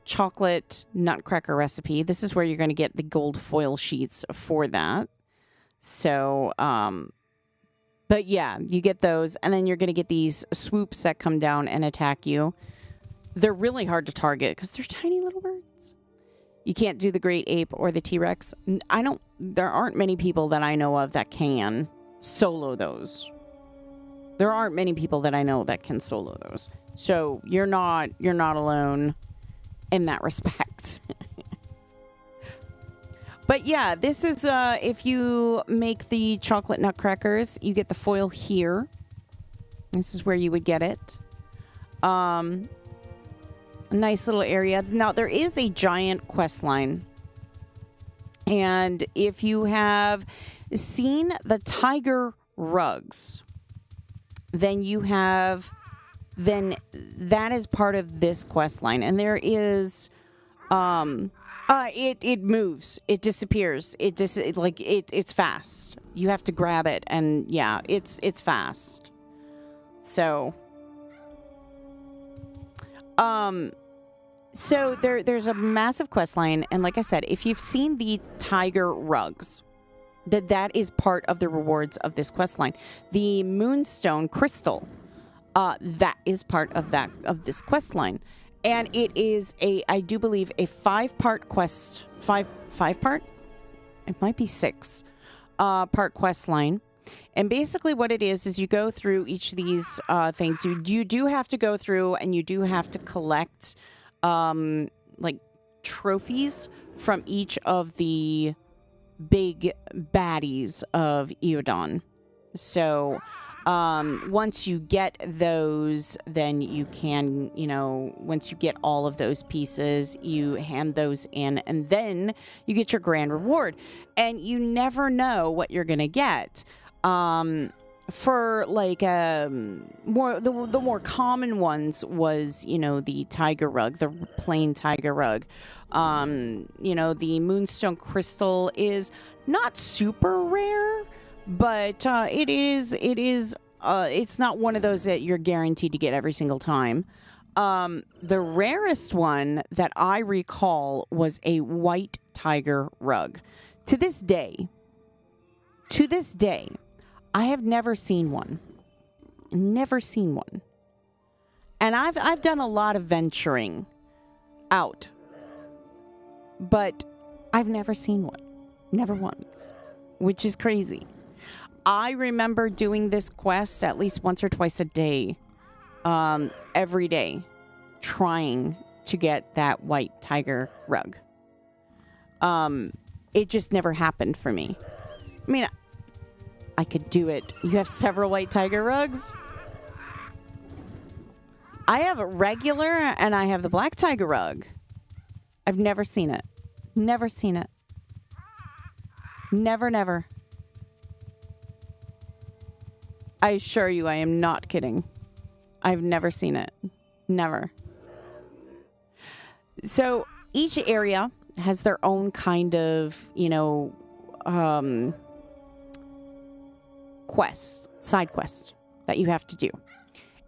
S1: chocolate nutcracker recipe, this is where you're going to get the gold foil sheets for that. So, but yeah, you get those, and then you're going to get these swoops that come down and attack you. They're really hard to target because they're tiny little birds. You can't do the great ape or the T-Rex. There aren't many people that I know of that can solo those. There aren't many people that I know that can solo those. So you're not alone in that respect. But yeah, this is if you make the chocolate nutcrackers, you get the foil here. This is where you would get it. A nice little area. Now there is a giant quest line. And if you have seen the tiger rugs, then that is part of this quest line. And there is it moves. It disappears. It's fast. You have to grab it, and yeah, it's fast. So so there's a massive quest line, and like I said, if you've seen the tiger rugs, that is part of the rewards of this quest line. The moonstone crystal, that is part of this quest line. And it is I do believe, a 5-part quest. 5-part? It might be 6 part quest line. And basically what it is you go through each of these things. You do have to go through, and you do have to collect like trophies from each of the big baddies of Eodon. So once you get those, then you can, once you get all of those pieces, you hand those in, and then you get your grand reward. And you never know what you're going to get. for like more the more common ones was, you know, the tiger rug, the plain tiger rug. You know, the moonstone crystal is not super rare, but it's not one of those that you're guaranteed to get every single time. The rarest one that I recall was a white tiger rug. To this day, I have never seen one. Never seen one. And I've done a lot of venturing out, but I've never seen one. Never once, which is crazy. I remember doing this quest at least once or twice a day, every day, trying to get that white tiger rug. It just never happened for me. I mean, I could do it. You have several white tiger rugs? I have a regular and I have the black tiger rug. I've never seen it. Never seen it. Never, never. I assure you, I am not kidding. I've never seen it. Never. So each area has their own kind of, you know, quests, side quests that you have to do.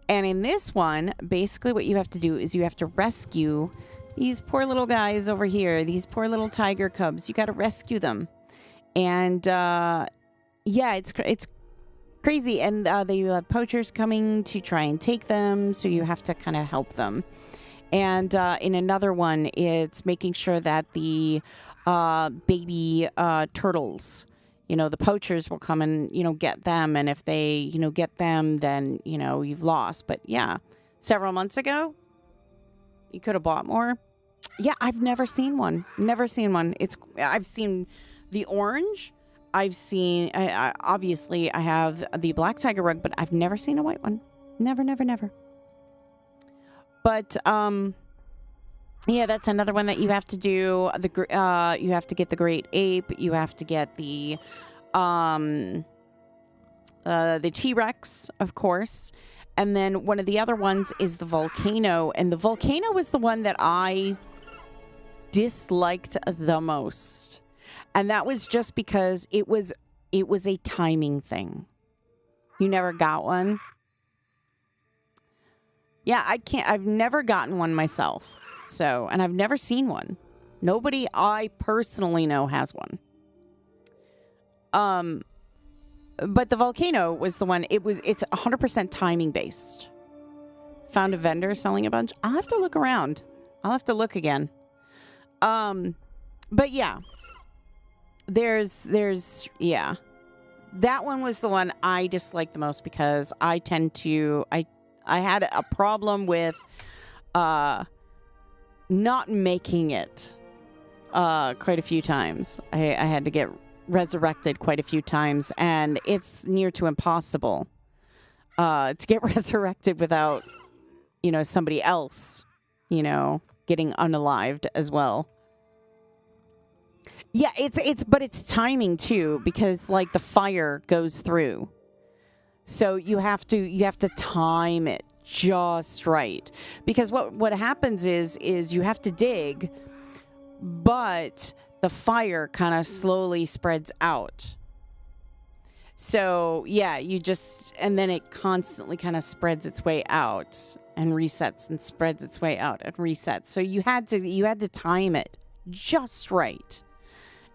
S1: And in this one, basically what you have to do is you have to rescue these poor little guys over here, these poor little tiger cubs. You got to rescue them. And yeah, it's crazy. And they have poachers coming to try and take them, so you have to kind of help them. And in another one, it's making sure that the baby turtles, you know, the poachers will come and, you know, get them. And if they, you know, get them, then, you know, you've lost. But yeah, several months ago, you could have bought more. Yeah, I've never seen one. Never seen one. I've seen the orange. I've seen, obviously, I have the black tiger rug, but I've never seen a white one. Never, never, never. But, yeah, that's another one that you have to do. You have to get the great ape. You have to get the T-Rex, of course. And then one of the other ones is the volcano. And the volcano was the one that I disliked the most. And that was just because it was a timing thing. You never got one? Yeah, I've never gotten one myself. So, and I've never seen one. Nobody I personally know has one. But the volcano was the one, it's 100% timing based. Found a vendor selling a bunch. I'll have to look around. I'll have to look again. But yeah. Yeah. That one was the one I disliked the most because I had a problem with not making it quite a few times. I had to get resurrected quite a few times, and it's near to impossible to get resurrected without, you know, somebody else, you know, getting unalived as well. Yeah, but it's timing too, because like the fire goes through. So you have to time it just right. Because what happens is you have to dig, but the fire kind of slowly spreads out. So yeah, and then it constantly kind of spreads its way out and resets and spreads its way out and resets. So you had to time it just right.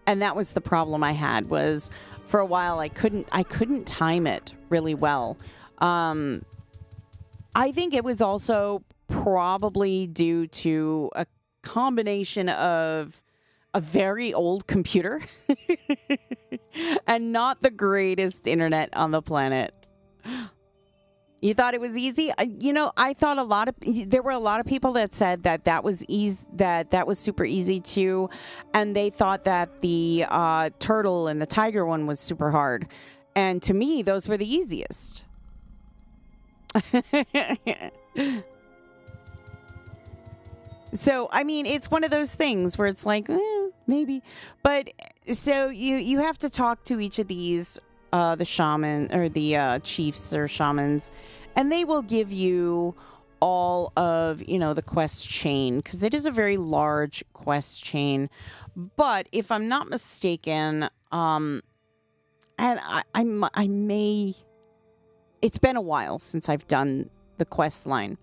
S1: And that was the problem I had, was for a while I couldn't time it really well. I think it was also probably due to a combination of a very old computer and not the greatest internet on the planet. You thought it was easy? I thought there were a lot of people that said that was easy, that was super easy too, and they thought that the turtle and the tiger one was super hard. And to me, those were the easiest. So, I mean, it's one of those things where it's like, maybe. But so you have to talk to each of these the shaman or the chiefs or shamans, and they will give you all of, you know, the quest chain, because it is a very large quest chain. But if I'm not mistaken, and I may, it's been a while since I've done the quest line,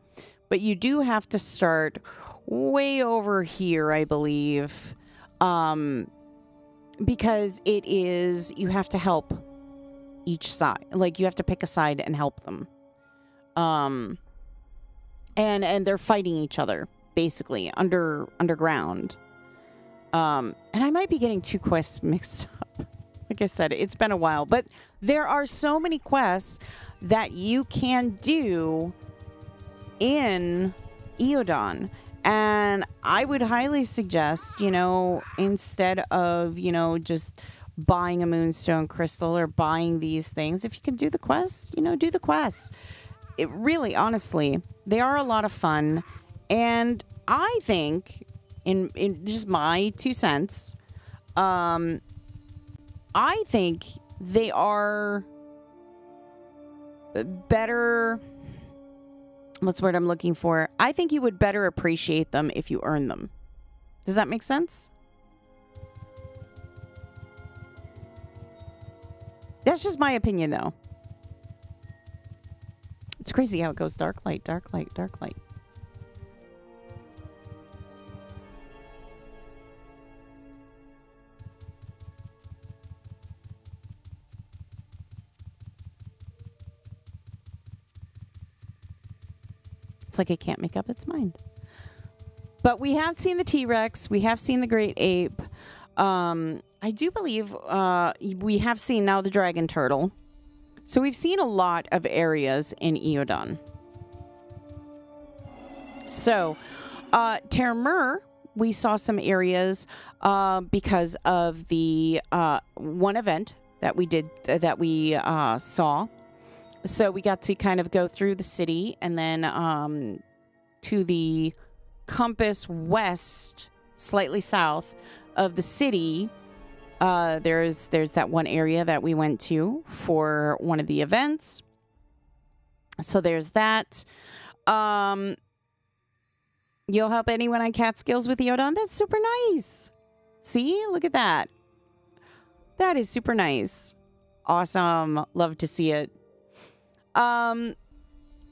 S1: but you do have to start way over here, I believe, because it is, you have to help each side. Like, you have to pick a side and help them. And they're fighting each other, basically, underground. And I might be getting two quests mixed up. Like I said, it's been a while. But there are so many quests that you can do in Eodon. And I would highly suggest, you know, instead of, you know, just buying a moonstone crystal or buying these things, if you can do the quests, you know, do the quests. It really, honestly, they are a lot of fun. And I think, in just my 2 cents, I think they are better. What's the word I'm looking for? I think you would better appreciate them if you earn them. Does that make sense? That's just my opinion, though. It's crazy how it goes dark light, dark light, dark light. It's like it can't make up its mind. But we have seen the T-Rex. We have seen the Great Ape. I do believe we have seen now the Dragon Turtle. So we've seen a lot of areas in Eodon. So, Termur, we saw some areas because of the one event that we did, that we saw. So we got to kind of go through the city, and then to the compass west, slightly south of the city. There's that one area that we went to for one of the events. So there's that. You'll help anyone on Catskills with Eodon? That's super nice. See? Look at that. That is super nice. Awesome. Love to see it.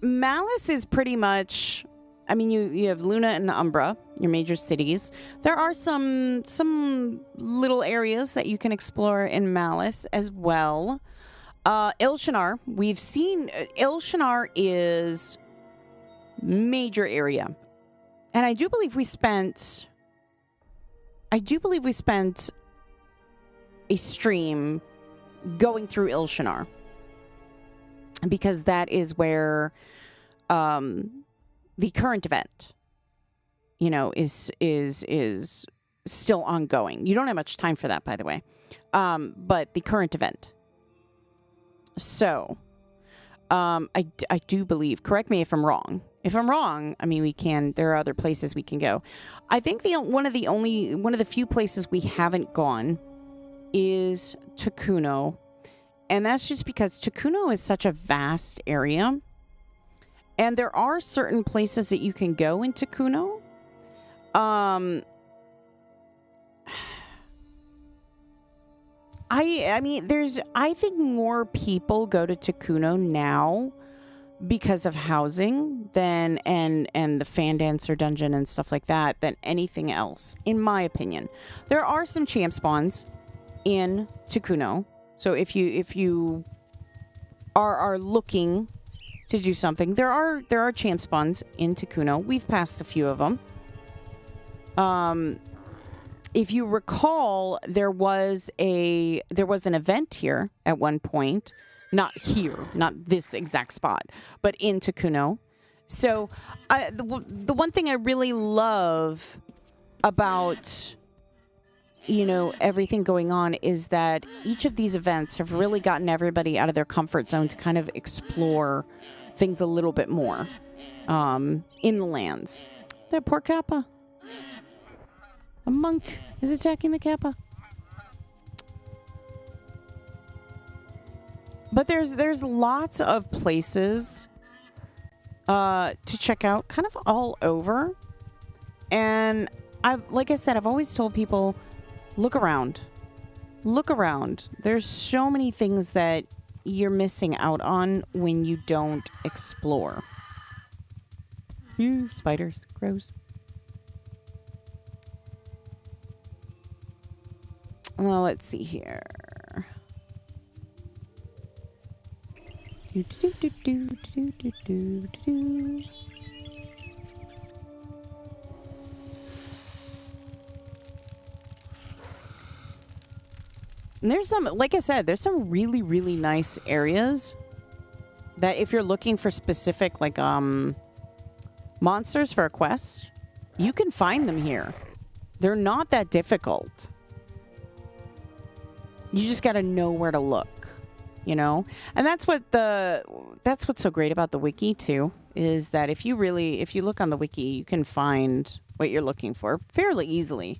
S1: Malice is pretty much, I mean, you have Luna and Umbra, your major cities. There are some little areas that you can explore in Malice as well. Ilshanar, we've seen, Ilshanar is major area. And I do believe we spent a stream going through Ilshanar. Because that is where the current event, you know, is still ongoing. You don't have much time for that, by the way. But the current event. So, I do believe, correct me if I'm wrong. If I'm wrong, I mean, there are other places we can go. I think one of the few places we haven't gone is Takuno. And that's just because Takuno is such a vast area. And there are certain places that you can go in Takuno. I mean, I think more people go to Takuno now because of housing and the fan dancer dungeon and stuff like that than anything else, in my opinion. There are some champ spawns in Takuno. So if you are looking to do something, there are champ spawns in Takuno. We've passed a few of them. If you recall, there was an event here at one point, not here, not this exact spot, but in Takuno. So the one thing I really love about, you know, everything going on is that each of these events have really gotten everybody out of their comfort zone to kind of explore things a little bit more in the lands. That poor Kappa. A monk is attacking the Kappa. But there's lots of places to check out kind of all over. And like I said, I've always told people, look around. Look around. There's so many things that you're missing out on when you don't explore. You spiders, gross. Well, let's see here. And there's some, like I said, there's some really, really nice areas that if you're looking for specific, like, monsters for a quest, you can find them here. They're not that difficult. You just got to know where to look, you know? And that's what's so great about the wiki too, is that if you look on the wiki, you can find what you're looking for fairly easily.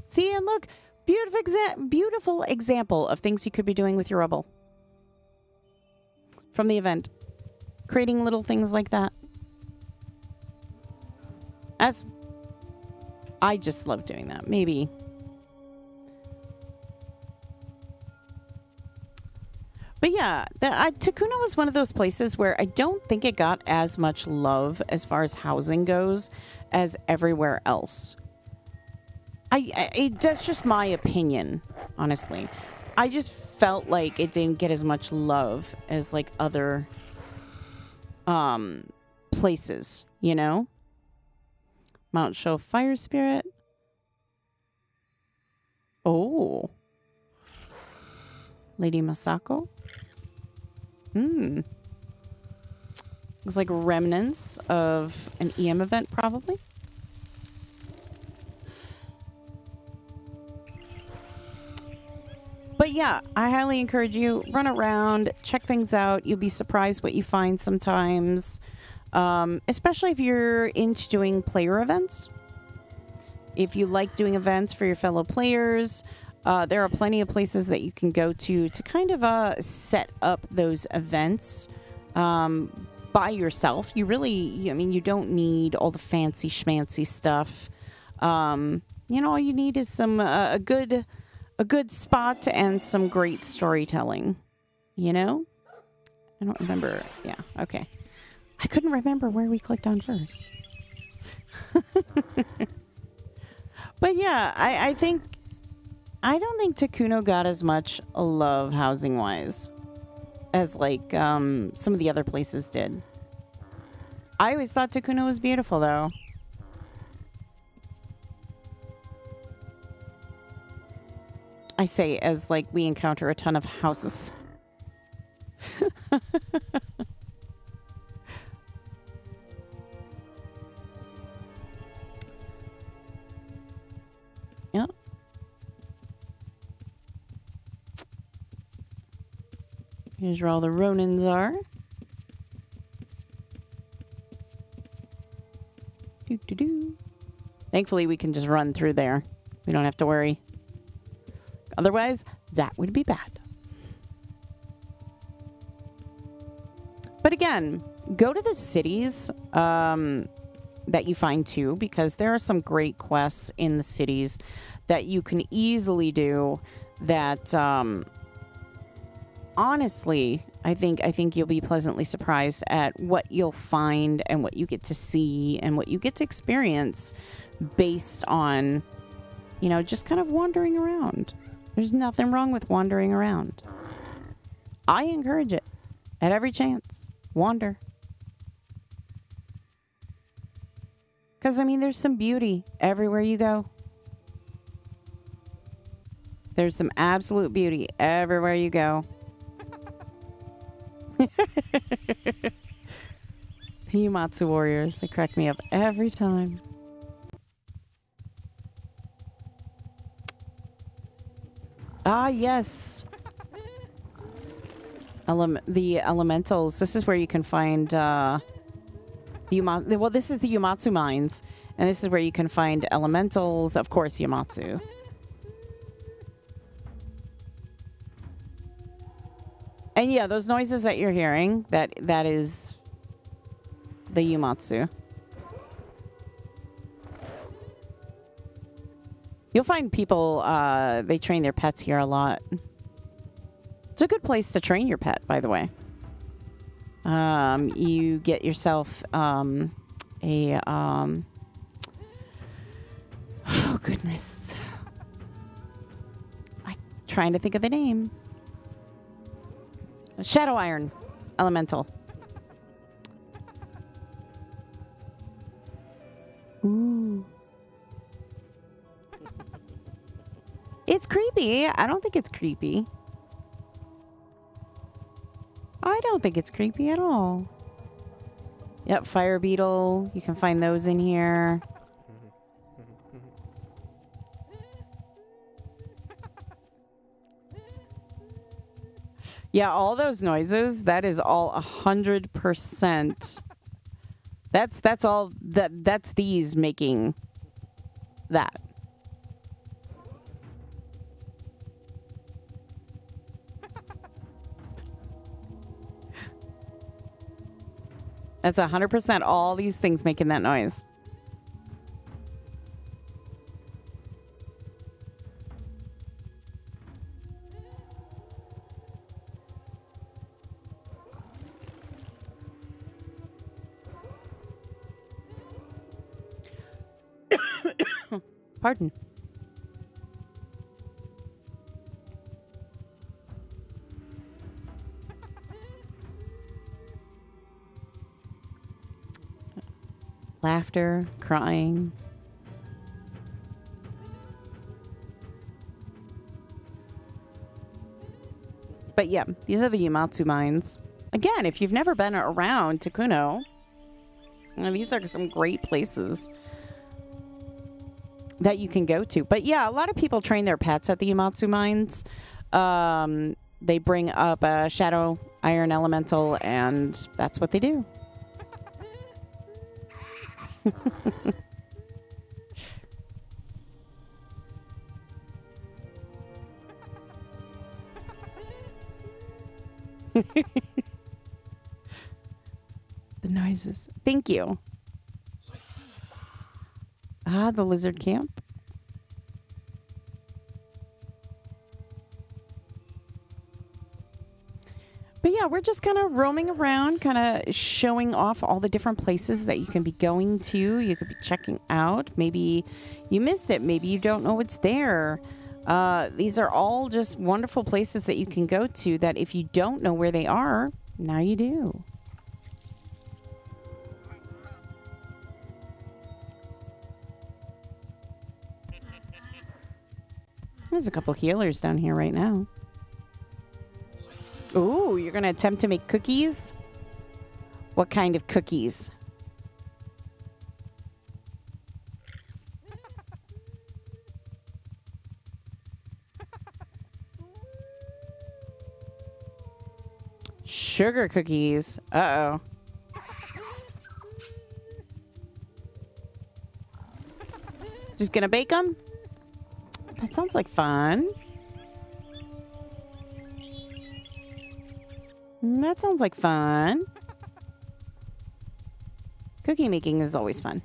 S1: See, and look, beautiful example of things you could be doing with your rubble from the event. Creating little things like that. I just love doing that. Maybe. But yeah, Takuna was one of those places where I don't think it got as much love as far as housing goes as everywhere else. That's just my opinion, honestly. I just felt like it didn't get as much love as like other places, you know? Mount Show Fire Spirit. Oh. Lady Masako. Looks like remnants of an EM event, probably. But yeah, I highly encourage you, run around, check things out. You'll be surprised what you find sometimes. Especially if you're into doing player events. If you like doing events for your fellow players, there are plenty of places that you can go to kind of set up those events by yourself. You really, I mean, you don't need all the fancy schmancy stuff. You know, all you need is some a good spot and some great storytelling. You know? I don't remember. Yeah, okay. I couldn't remember where we clicked on first. But yeah, I don't think Takuno got as much love housing-wise as like some of the other places did. I always thought Takuno was beautiful though. I say as like we encounter a ton of houses. Yeah. Here's where all the Ronins are. Thankfully, we can just run through there. We don't have to worry. Otherwise, that would be bad. But again, go to the cities that you find too, because there are some great quests in the cities that you can easily do that honestly, I think you'll be pleasantly surprised at what you'll find and what you get to see and what you get to experience based on, you know, just kind of wandering around. There's nothing wrong with wandering around. I encourage it at every chance. Wander. Because, I mean, there's some beauty everywhere you go. There's some absolute beauty everywhere you go. The Yumatsu Warriors, they crack me up every time. Ah, yes. The elementals. This is where you can find well, this is the Yumatsu mines, and this is where you can find elementals, of course, Yumatsu. And yeah, those noises that you're hearing, that is the Yumatsu. You'll find people, they train their pets here a lot. It's a good place to train your pet, by the way. You get yourself oh goodness. I'm trying to think of the name. Shadow Iron Elemental. Ooh. It's creepy. I don't think it's creepy. I don't think it's creepy at all. Yep, fire beetle. You can find those in here. Yeah, all those noises, that is all 100%. That's all that's these making that. That's 100% all these things making that noise. Pardon. Laughter, crying. But yeah, these are the Yumatsu mines. Again, if you've never been around Takuno, these are some great places that you can go to. But yeah, a lot of people train their pets at the Yumatsu mines. They bring up a Shadow Iron Elemental, and that's what they do. The noises. Thank you. Ah, the lizard camp. But yeah, we're just kind of roaming around, kind of showing off all the different places that you can be going to. You could be checking out. Maybe you missed it. Maybe you don't know what's there. These are all just wonderful places that you can go to that if you don't know where they are, now you do. There's a couple healers down here right now. Ooh, you're going to attempt to make cookies? What kind of cookies? Sugar cookies. Uh-oh. Just going to bake them? That sounds like fun. That sounds like fun. Cookie making is always fun.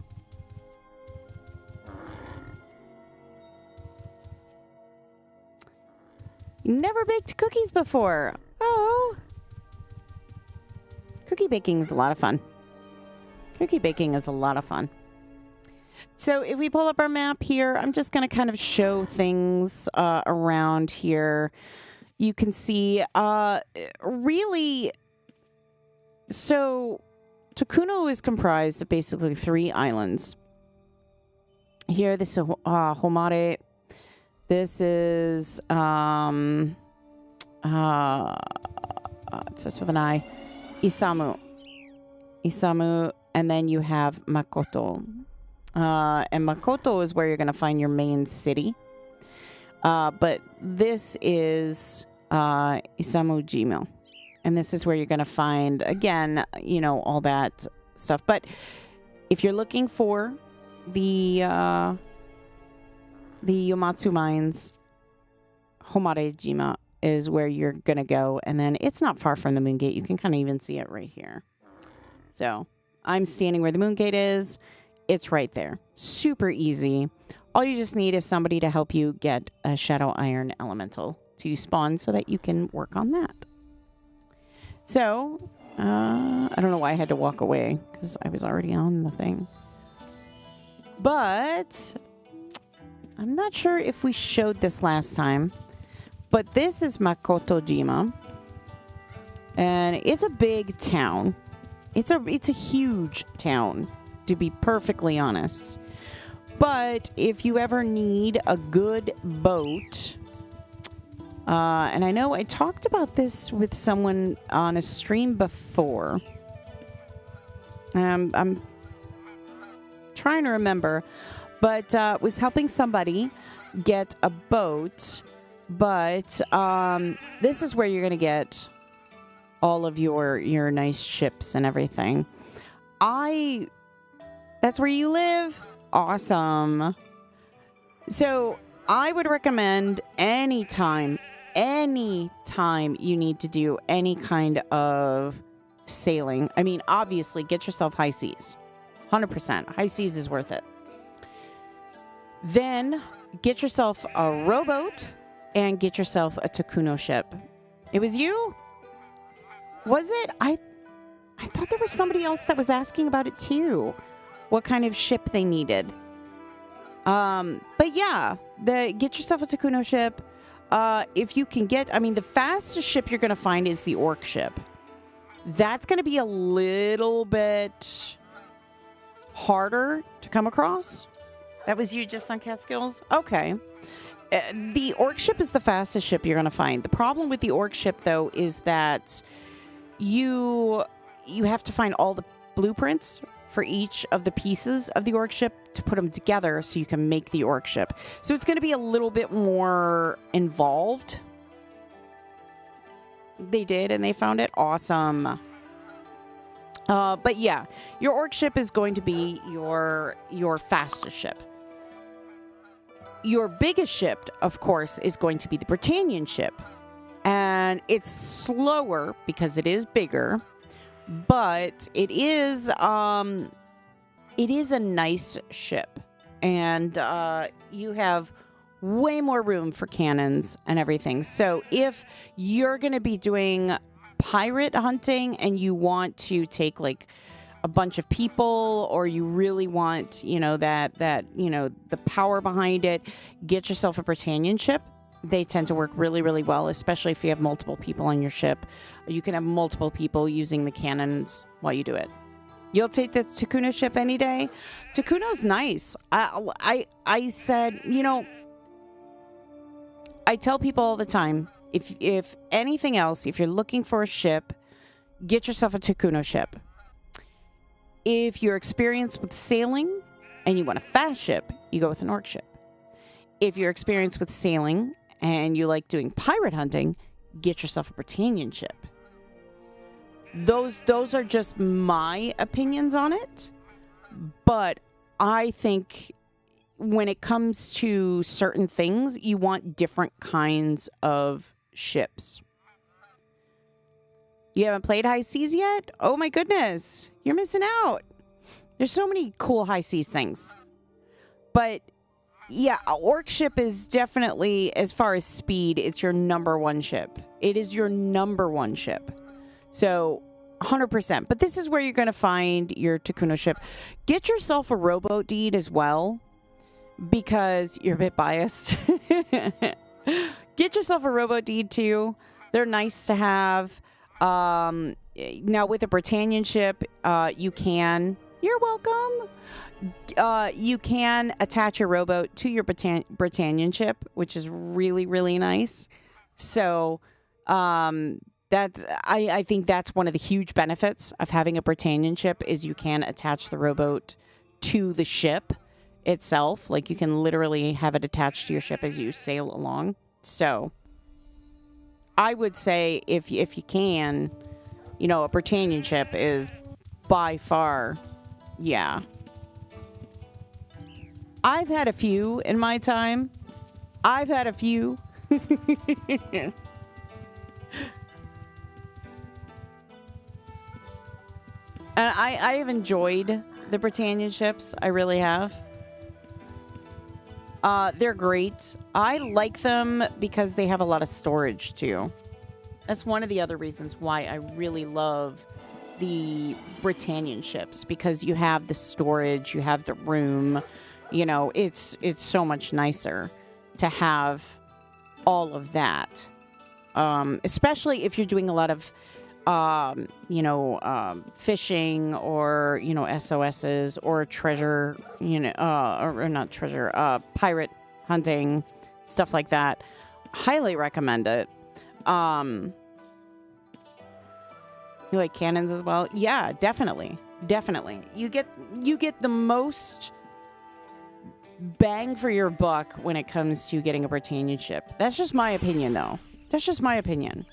S1: You never baked cookies before. Oh. Cookie baking is a lot of fun. Cookie baking is a lot of fun. So if we pull up our map here, I'm just going to kind of show things around here. You can see, really, so Takuno is comprised of basically 3 islands. Here, this is Homare. This is, it starts with an I. Isamu. And then you have Makoto. And Makoto is where you're going to find your main city. But this is Isamu Jima. And this is where you're going to find, again, you know, all that stuff. But if you're looking for the Yomatsu mines, Homare Jima is where you're going to go. And then it's not far from the moon gate. You can kind of even see it right here. So I'm standing where the moon gate is. It's right there. Super easy. All you just need is somebody to help you get a shadow iron elemental to spawn so that you can work on that. So, I don't know why I had to walk away because I was already on the thing. But I'm not sure if we showed this last time. But this is Makotojima. And it's a big town. It's a huge town, to be perfectly honest. But if you ever need a good boat, and I know I talked about this with someone on a stream before. I'm trying to remember, but was helping somebody get a boat. But this is where you're going to get all of your nice ships and everything. That's where you live? Awesome. So I would recommend anytime you need to do any kind of sailing. I mean, obviously, get yourself high seas. 100%. High seas is worth it. Then get yourself a rowboat and get yourself a Takuno ship. It was you? Was it? I thought there was somebody else that was asking about it too. What kind of ship they needed. But yeah, get yourself a Takuno ship. If you can get, I mean, the fastest ship you're going to find is the orc ship. That's going to be a little bit harder to come across. That was you just on Catskills? Okay. The orc ship is the fastest ship you're going to find. The problem with the orc ship, though, is that you have to find all the blueprints for each of the pieces of the orc ship to put them together so you can make the orc ship. So it's going to be a little bit more involved. They did, and they found it awesome. But yeah, your orc ship is going to be your fastest ship. Your biggest ship, of course, is going to be the Britannian ship. And it's slower because it is bigger. But it is a nice ship. And you have way more room for cannons and everything. So if you're going to be doing pirate hunting and you want to take like a bunch of people, or you really want, the power behind it, get yourself a Britannian ship. They tend to work really, really well, especially if you have multiple people on your ship. You can have multiple people using the cannons while you do it. You'll take the Takuno ship any day. Takuno's nice. I said, I tell people all the time, if anything else, if you're looking for a ship, get yourself a Takuno ship. If you're experienced with sailing and you want a fast ship, you go with an orc ship. If you're experienced with sailing and you like doing pirate hunting, get yourself a Britannian ship. Those are just my opinions on it. But I think when it comes to certain things, you want different kinds of ships. You haven't played High Seas yet? Oh my goodness. You're missing out. There's so many cool High Seas things. But yeah, orc ship is definitely, as far as speed, it's your number one ship. It is your number one ship. So 100%. But this is where you're going to find your Takuno ship. Get yourself a rowboat deed as well, because you're a bit biased. Get yourself a rowboat deed too. They're nice to have. Now with a Britannian ship, you can. You're welcome. You can attach a rowboat to your Britannian ship, which is really, really nice. So, I think that's one of the huge benefits of having a Britannian ship is you can attach the rowboat to the ship itself. Like you can literally have it attached to your ship as you sail along. So I would say if you can, a Britannian ship is by far, yeah. I've had a few in my time. I've had a few. And I have enjoyed the Britannian ships. I really have. They're great. I like them because they have a lot of storage too. That's one of the other reasons why I really love the Britannian ships, because you have the storage, you have the room. You know, it's so much nicer to have all of that. Especially if you're doing a lot of fishing or, SOSs or treasure, or not treasure, pirate hunting, stuff like that. Highly recommend it. You like cannons as well? Yeah, definitely. Definitely. You get the most bang for your buck when it comes to getting a Britannian ship. That's just my opinion, though. That's just my opinion.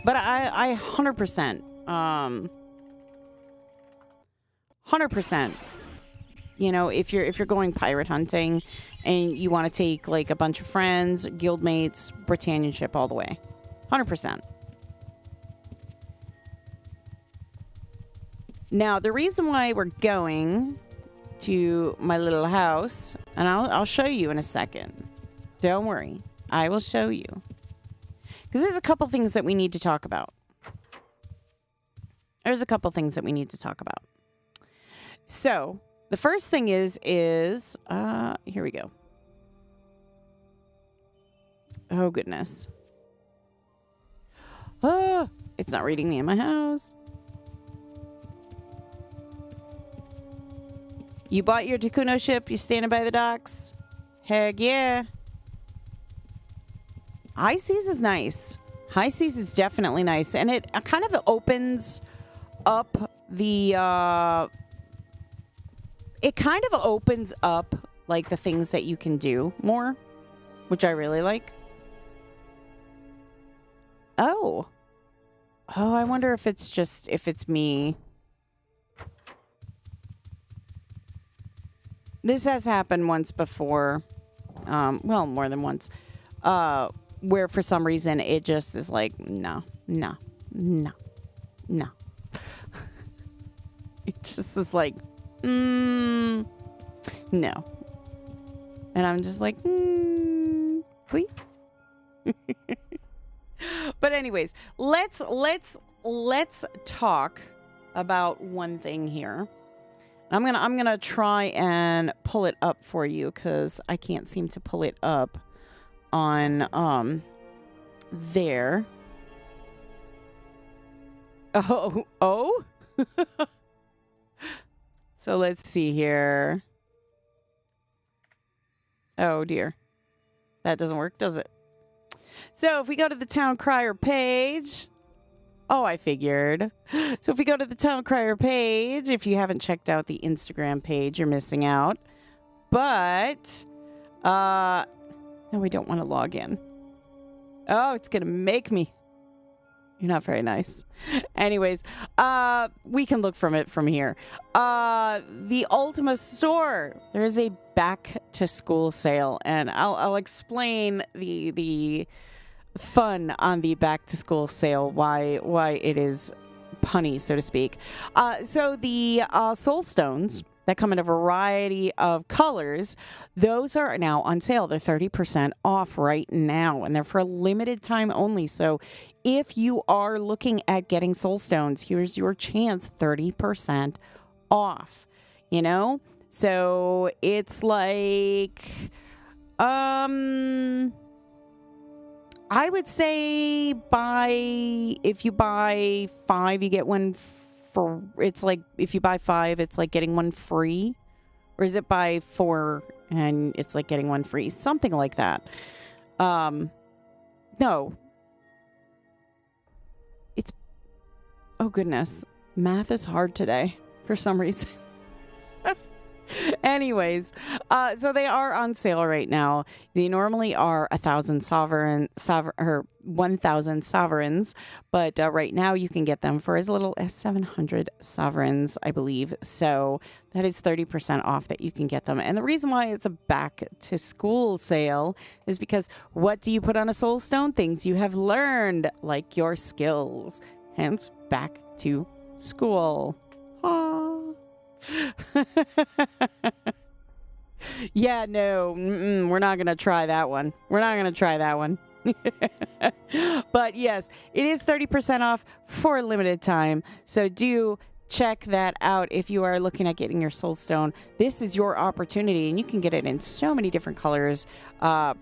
S1: But I 100%, 100%, if you're going pirate hunting and you want to take like a bunch of friends, guildmates, Britannian ship all the way. 100%. Now, the reason why we're going to my little house, and I'll show you in a second. Don't worry. I will show you. Because there's a couple things that we need to talk about. So, the first thing is here we go. Oh, goodness. Oh, it's not reading me in my house. You bought your Takuno ship? You standing by the docks? Heck yeah. High Seas is nice. High Seas is definitely nice. And it kind of opens up the... it kind of opens up, like, the things that you can do more, which I really like. Oh. Oh, I wonder if it's me. This has happened once before. Well, more than once. Where for some reason it just is like, no. It just is like, no. And I'm just like, please. But anyways, let's talk about one thing here. I'm gonna try and pull it up for you because I can't seem to pull it up on there. Oh. So let's see here. Oh dear. That doesn't work, does it? So if we go to the Town Crier page. Oh, I figured. So if we go to the Town Crier page, if you haven't checked out the Instagram page, you're missing out. But, no, we don't want to log in. Oh, it's going to make me. You're not very nice. Anyways, we can look from it from here. The Ultima store. There is a back to school sale, and I'll explain the fun on the back to school sale, why it is punny, so to speak. So the soul stones that come in a variety of colors, those are now on sale. They're 30% off right now, and they're for a limited time only. So if you are looking at getting soul stones, here's your chance, 30% off, So it's like, I would say if you buy 5, you get one for, it's like, if you buy 5, it's like getting one free. Or is it buy 4 and it's like getting one free? Something like that. No. Oh goodness. Math is hard today for some reason. Anyways, so they are on sale right now. They normally are 1,000 or 1,000 sovereigns, but right now you can get them for as little as 700 sovereigns, I believe. So that is 30% off that you can get them. And the reason why it's a back to school sale is because what do you put on a soul stone? Things you have learned, like your skills. Hence, back to school. Ah. Yeah, no, we're not going to try that one. We're not going to try that one. But yes, it is 30% off for a limited time. So do check that out if you are looking at getting your soul stone. This is your opportunity, and you can get it in so many different colors.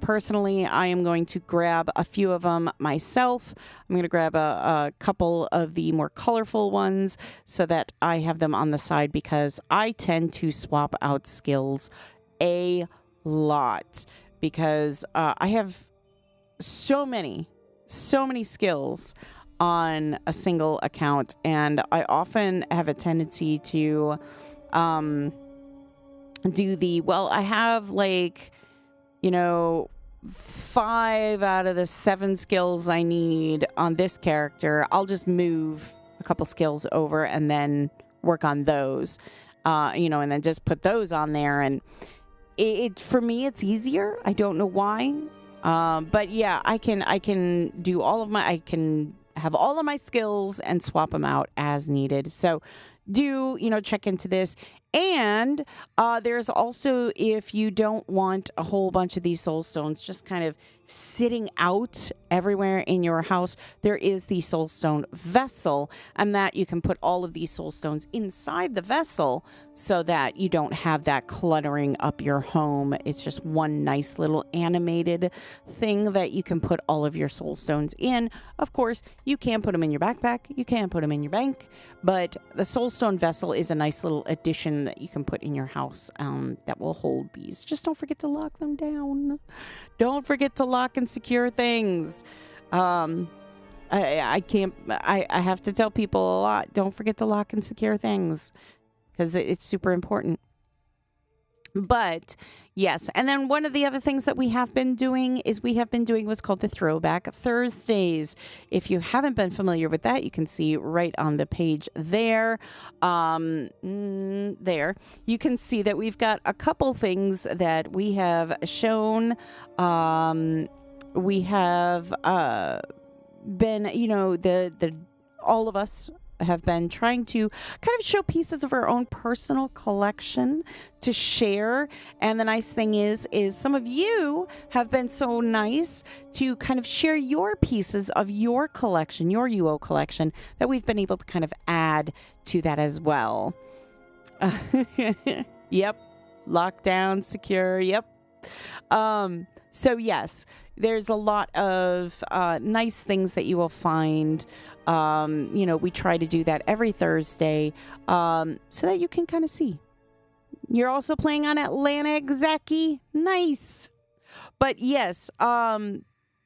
S1: Personally, I am going to grab a few of them myself. I'm going to grab a couple of the more colorful ones so that I have them on the side, because I tend to swap out skills a lot, because I have so many skills on a single account, and I often have a tendency to I have 5 out of the 7 skills I need on this character. I'll just move a couple skills over and then work on those, and then just put those on there. And it for me, it's easier. I don't know why. But yeah, I can do I can have all of my skills and swap them out as needed. So do, check into this. And there's also, if you don't want a whole bunch of these soul stones just kind of sitting out everywhere in your house, there is the soul stone vessel, and that you can put all of these soul stones inside the vessel so that you don't have that cluttering up your home. It's just one nice little animated thing that you can put all of your soul stones in. Of course, you can put them in your backpack, you can put them in your bank, but the soul stone vessel is a nice little addition that you can put in your house that will hold these. Just don't forget to lock them down. Don't forget to lock and secure things. I have to tell people a lot, don't forget to lock and secure things, because it's super important. But yes, and then one of the other things that we have been doing is what's called the Throwback Thursdays. If you haven't been familiar with that, you can see right on the page there. There. You can see that we've got a couple things that we have shown. We have been, all of us have been trying to kind of show pieces of our own personal collection to share. And the nice thing is some of you have been so nice to kind of share your pieces of your collection, your UO collection, that we've been able to kind of add to that as well. Yep. Lockdown, secure. Yep. So yes, there's a lot of nice things that you will find. We try to do that every Thursday so that you can kind of see. You're also playing on Atlantic, Zaki. Nice. But yes,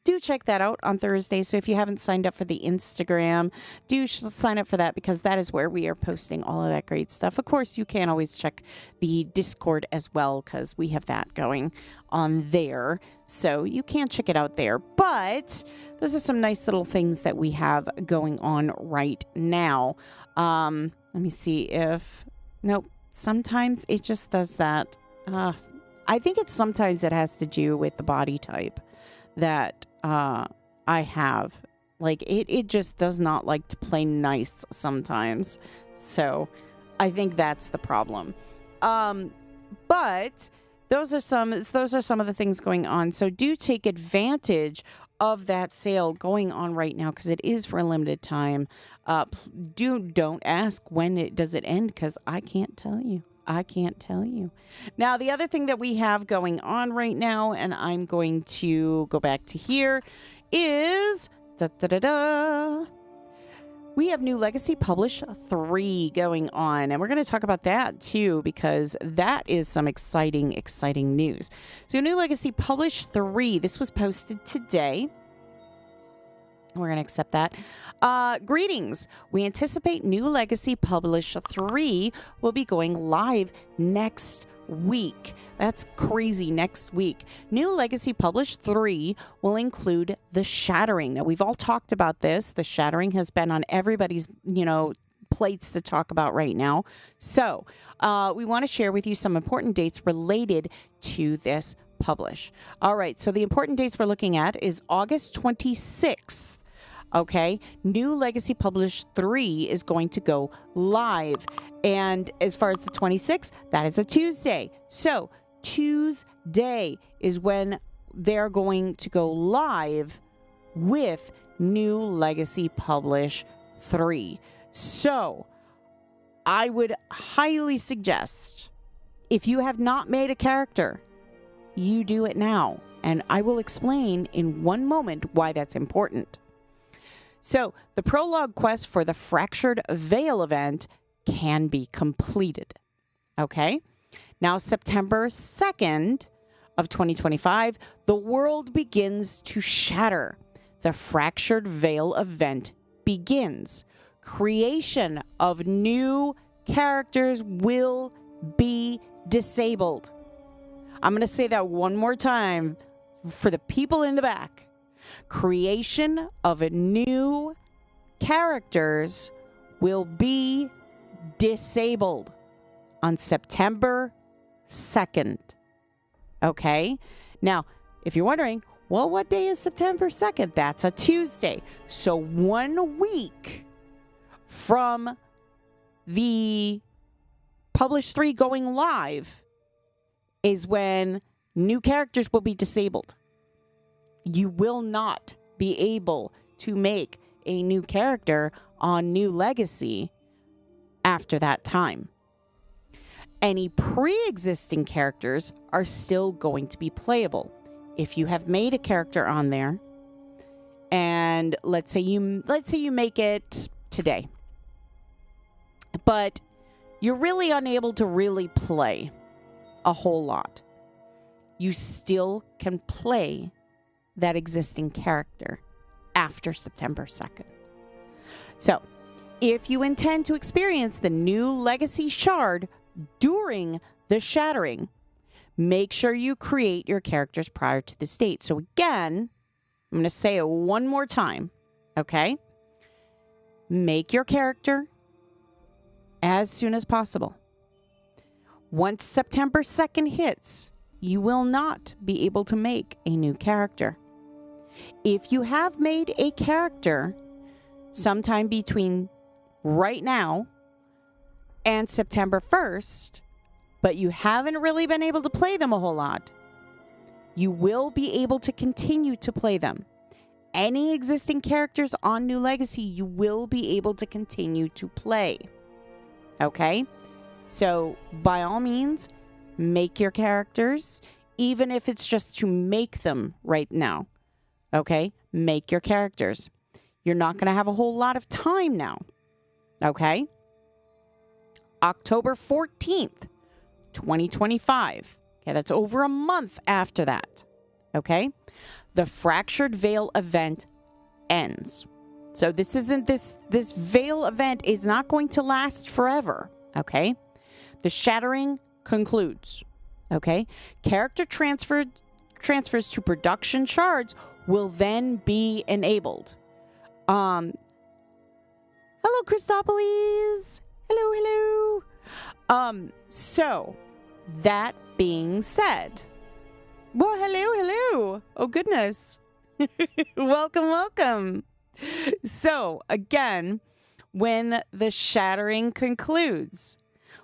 S1: do check that out on Thursday. So if you haven't signed up for the Instagram, do sign up for that, because that is where we are posting all of that great stuff. Of course, you can always check the Discord as well, because we have that going on there. So you can check it out there. But those are some nice little things that we have going on right now. Let me see if... Nope. Sometimes it just does that. I think sometimes it has to do with the body type that I have. Like, it just does not like to play nice sometimes. So I think that's the problem. But those are some of the things going on. So do take advantage of that sale going on right now, because it is for a limited time. Don't ask when does it end, because I can't tell you. Now, the other thing that we have going on right now, and I'm going to go back to here, is we have New Legacy Publish 3 going on, and we're going to talk about that too, because that is some exciting news. So New Legacy Publish 3, this was posted today. We're going to accept that. Greetings. We anticipate New Legacy Publish 3 will be going live next week. That's crazy, next week. New Legacy Publish 3 will include the shattering. Now, we've all talked about this. The shattering has been on everybody's, plates to talk about right now. So we want to share with you some important dates related to this publish. All right. So the important dates we're looking at is August 26th. Okay, New Legacy Publish 3 is going to go live. And as far as the 26th, that is a Tuesday. So Tuesday is when they're going to go live with New Legacy Publish 3. So I would highly suggest, if you have not made a character, you do it now. And I will explain in one moment why that's important. So the prologue quest for the Fractured Veil event can be completed. Okay? Now, September 2nd of 2025, the world begins to shatter. The Fractured Veil event begins. Creation of new characters will be disabled. I'm going to say that one more time for the people in the back. Creation of new characters will be disabled on September 2nd. Okay? Now, if you're wondering, well, what day is September 2nd? That's a Tuesday. So 1 week from the Publish 3 going live is when new characters will be disabled. You will not be able to make a new character on New Legacy after that time. Any pre-existing characters are still going to be playable. If you have made a character on there, and let's say you make it today, but you're really unable to really play a whole lot, you still can play that existing character after September 2nd. So, if you intend to experience the New Legacy Shard during the shattering, make sure you create your characters prior to this date. So again, I'm going to say it one more time, okay? Make your character as soon as possible. Once September 2nd hits, you will not be able to make a new character. If you have made a character sometime between right now and September 1st, but you haven't really been able to play them a whole lot, you will be able to continue to play them. Any existing characters on New Legacy, you will be able to continue to play. Okay? So, by all means, make your characters, even if it's just to make them right now. Okay? Make your characters. You're not going to have a whole lot of time now. Okay? October 14th, 2025. Okay, that's over a month after that. Okay? The Fractured Veil event ends. So this Veil event is not going to last forever. Okay? The shattering concludes. Okay? Character transfers to production shards will then be enabled. Hello, Christopolis. Hello. So that being said, well, hello. Oh, goodness. Welcome. So again, when the shattering concludes,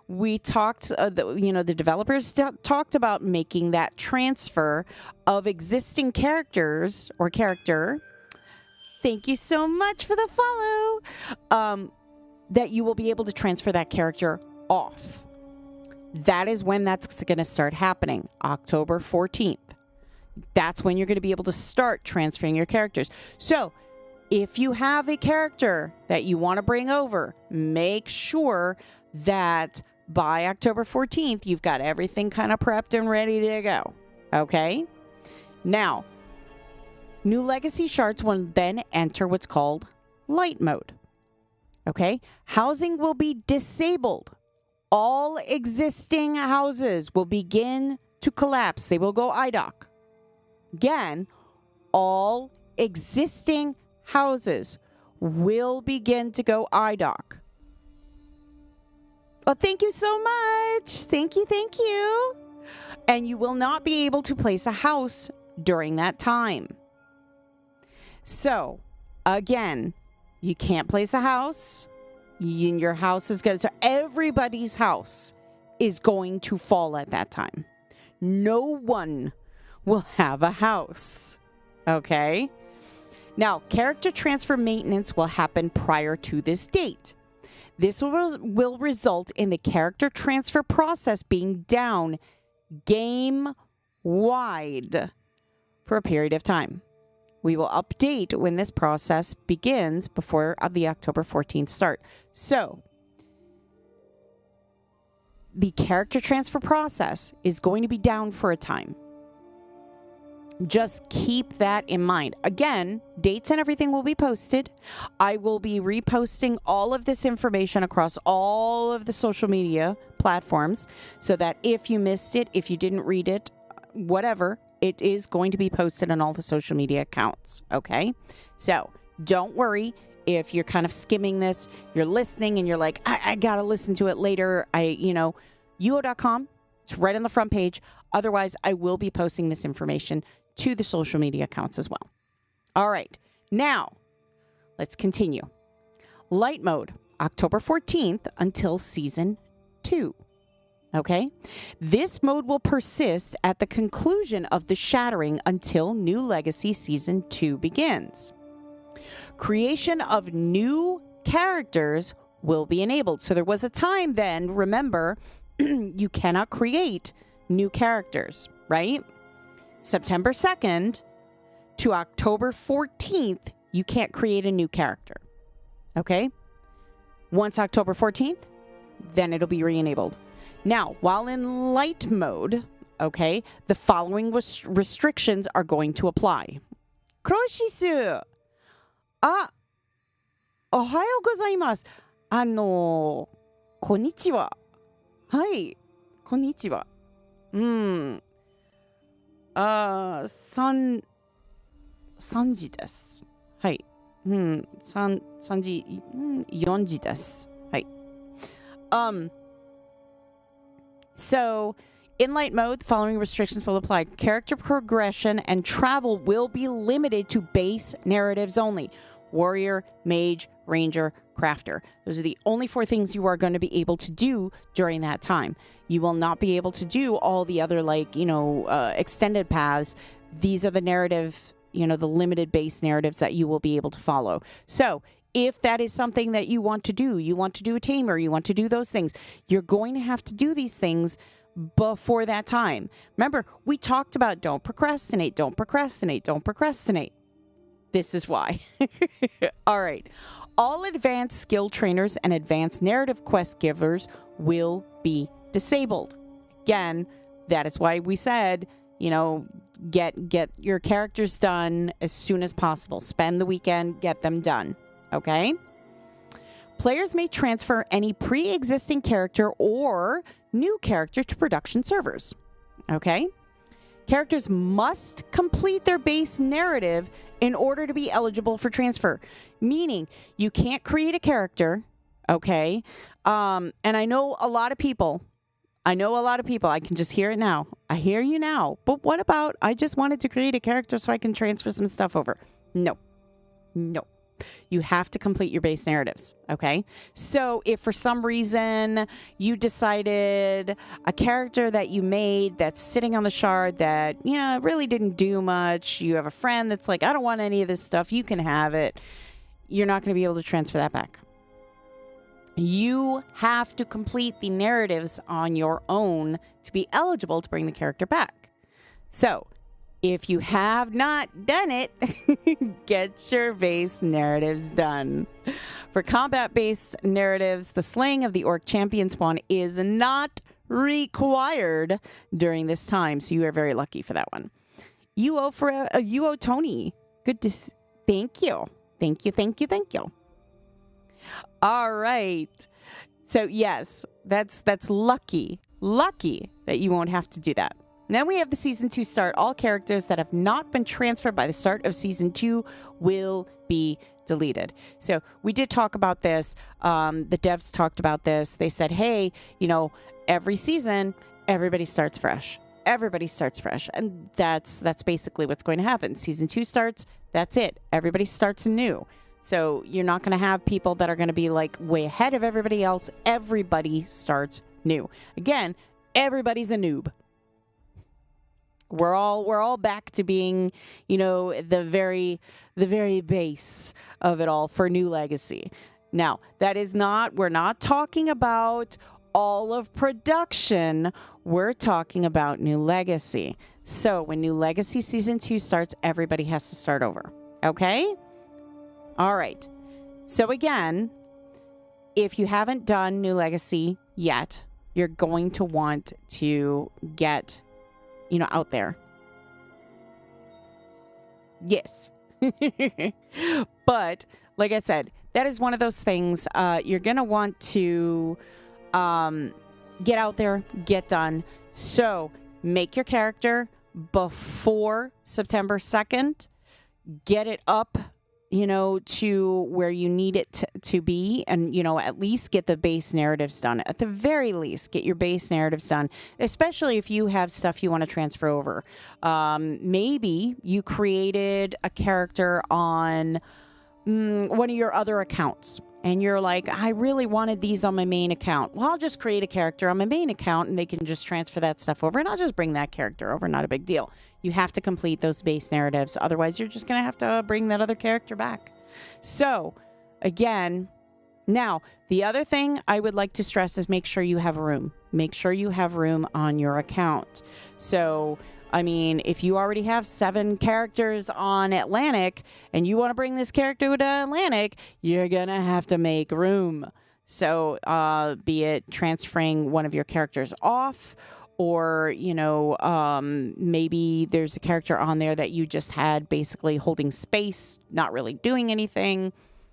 S1: we talked, the developers talked about making that transfer of existing characters or character. Thank you so much for the follow. That you will be able to transfer that character off. That is when that's going to start happening, October 14th. That's when you're going to be able to start transferring your characters. So, if you have a character that you want to bring over, make sure that by October 14th, you've got everything kind of prepped and ready to go. Okay? Now, New Legacy shards will then enter what's called light mode. Okay? Housing will be disabled. All existing houses will begin to collapse. They will go IDOC. Again, all existing houses will begin to go IDOC. Well, thank you so much. Thank you. And you will not be able to place a house during that time. So, Again, you can't place a house. Your house is going to... So everybody's house is going to fall at that time. No one will have a house. Okay? Now, character transfer maintenance will happen prior to this date. This will result in the character transfer process being down game-wide for a period of time. We will update when this process begins before the October 14th start. So, the character transfer process is going to be down for a time. Just keep that in mind. Again, dates and everything will be posted. I will be reposting all of this information across all of the social media platforms so that if you missed it, if you didn't read it, whatever, it is going to be posted on all the social media accounts. Okay? So don't worry if you're kind of skimming this, you're listening and you're like, I got to listen to it later. UO.com, it's right on the front page. Otherwise, I will be posting this information to the social media accounts as well. All right. Now, let's continue. Light mode, October 14th until season 2. Okay? This mode will persist at the conclusion of the shattering until New Legacy season 2 begins. Creation of new characters will be enabled. So there was a time then, remember, you cannot create new characters, right? September 2nd to October 14th, you can't create a new character. Okay? Once October 14th, then it'll be re-enabled. Now, while in light mode, okay, the following restrictions are going to apply. Kroshisu! Ohayou gozaimasu. Konnichiwa. Hai, konnichiwa. 3時です。はい。3時、4時です。はい。So, in light mode, the following restrictions will apply. Character progression and travel will be limited to base narratives only. Warrior, mage, ranger, crafter. Those are the only 4 things you are going to be able to do during that time. You will not be able to do all the other, extended paths. These are the narrative, the limited base narratives that you will be able to follow. So, if that is something that you want to do a tamer, you want to do those things, you're going to have to do these things before that time. Remember, we talked about don't procrastinate. This is why. All right. All advanced skill trainers and advanced narrative quest givers will be disabled. Again, that is why we said, get your characters done as soon as possible. Spend the weekend, get them done. Okay? Players may transfer any pre-existing character or new character to production servers. Okay? Characters must complete their base narrative in order to be eligible for transfer. Meaning, you can't create a character, okay? And I know a lot of people, I can just hear it now. I hear you now. But what about, I just wanted to create a character so I can transfer some stuff over? No. You have to complete your base narratives, okay? So if for some reason you decided a character that you made that's sitting on the shard that, really didn't do much, you have a friend that's like, I don't want any of this stuff, you can have it, you're not going to be able to transfer that back. You have to complete the narratives on your own to be eligible to bring the character back. So, if you have not done it, get your base narratives done. For combat-based narratives, the slaying of the orc champion spawn is not required during this time, so you are very lucky for that one. UO Tony. Good to thank you. Thank you. All right. So yes, that's lucky that you won't have to do that. And then we have the Season 2 start. All characters that have not been transferred by the start of Season 2 will be deleted. So we did talk about this. The devs talked about this. They said, hey, every season, everybody starts fresh. everybody starts fresh. And that's basically what's going to happen. Season 2 starts, that's it. Everybody starts anew. So you're not going to have people that are going to be like way ahead of everybody else. Everybody starts new. Again, everybody's a noob. We're all back to being, the very base of it all for New Legacy. Now, we're not talking about all of production. We're talking about New Legacy. So when New Legacy Season 2 starts, everybody has to start over. Okay? All right. So again, if you haven't done New Legacy yet, you're going to want to get, out there. Yes. But like I said, that is one of those things you're going to want to get out there, get done. So make your character before September 2nd. Get it up, to where you need it to be. And, at least get the base narratives done. At the very least, get your base narratives done, especially if you have stuff you want to transfer over. Maybe you created a character on one of your other accounts. And you're like, I really wanted these on my main account. Well, I'll just create a character on my main account and they can just transfer that stuff over and I'll just bring that character over. Not a big deal. You have to complete those base narratives. Otherwise, you're just going to have to bring that other character back. So, again, now, the other thing I would like to stress is make sure you have room. Make sure you have room on your account. So, I mean, if you already have 7 characters on Atlantic and you want to bring this character to Atlantic, you're going to have to make room. So, be it transferring one of your characters off or, maybe there's a character on there that you just had basically holding space, not really doing anything.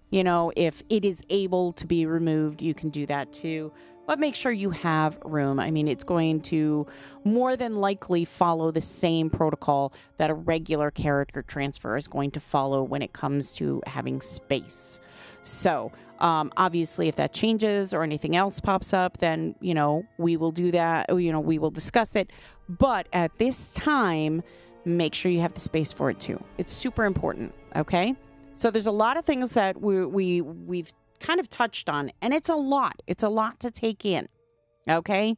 S1: If it is able to be removed, you can do that too. But make sure you have room. I mean, it's going to more than likely follow the same protocol that a regular character transfer is going to follow when it comes to having space. So, obviously, if that changes or anything else pops up, then, we will do that. We will discuss it. But at this time, make sure you have the space for it too. It's super important. Okay? So there's a lot of things that we've kind of touched on, and it's a lot to take in. Okay,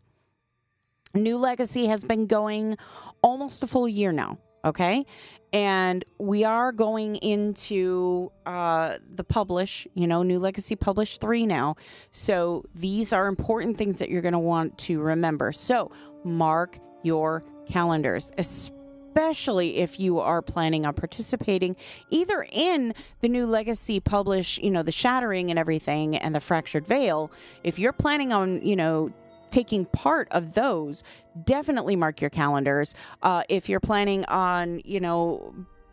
S1: New Legacy has been going almost a full year now. Okay, and we are going into the publish, New Legacy Publish 3 now. So these are important things that you're going to want to remember. So mark your calendars, especially if you are planning on participating either in the New Legacy Publish, the shattering and everything and the fractured veil. If you're planning on, taking part of those, definitely mark your calendars. If you're planning on,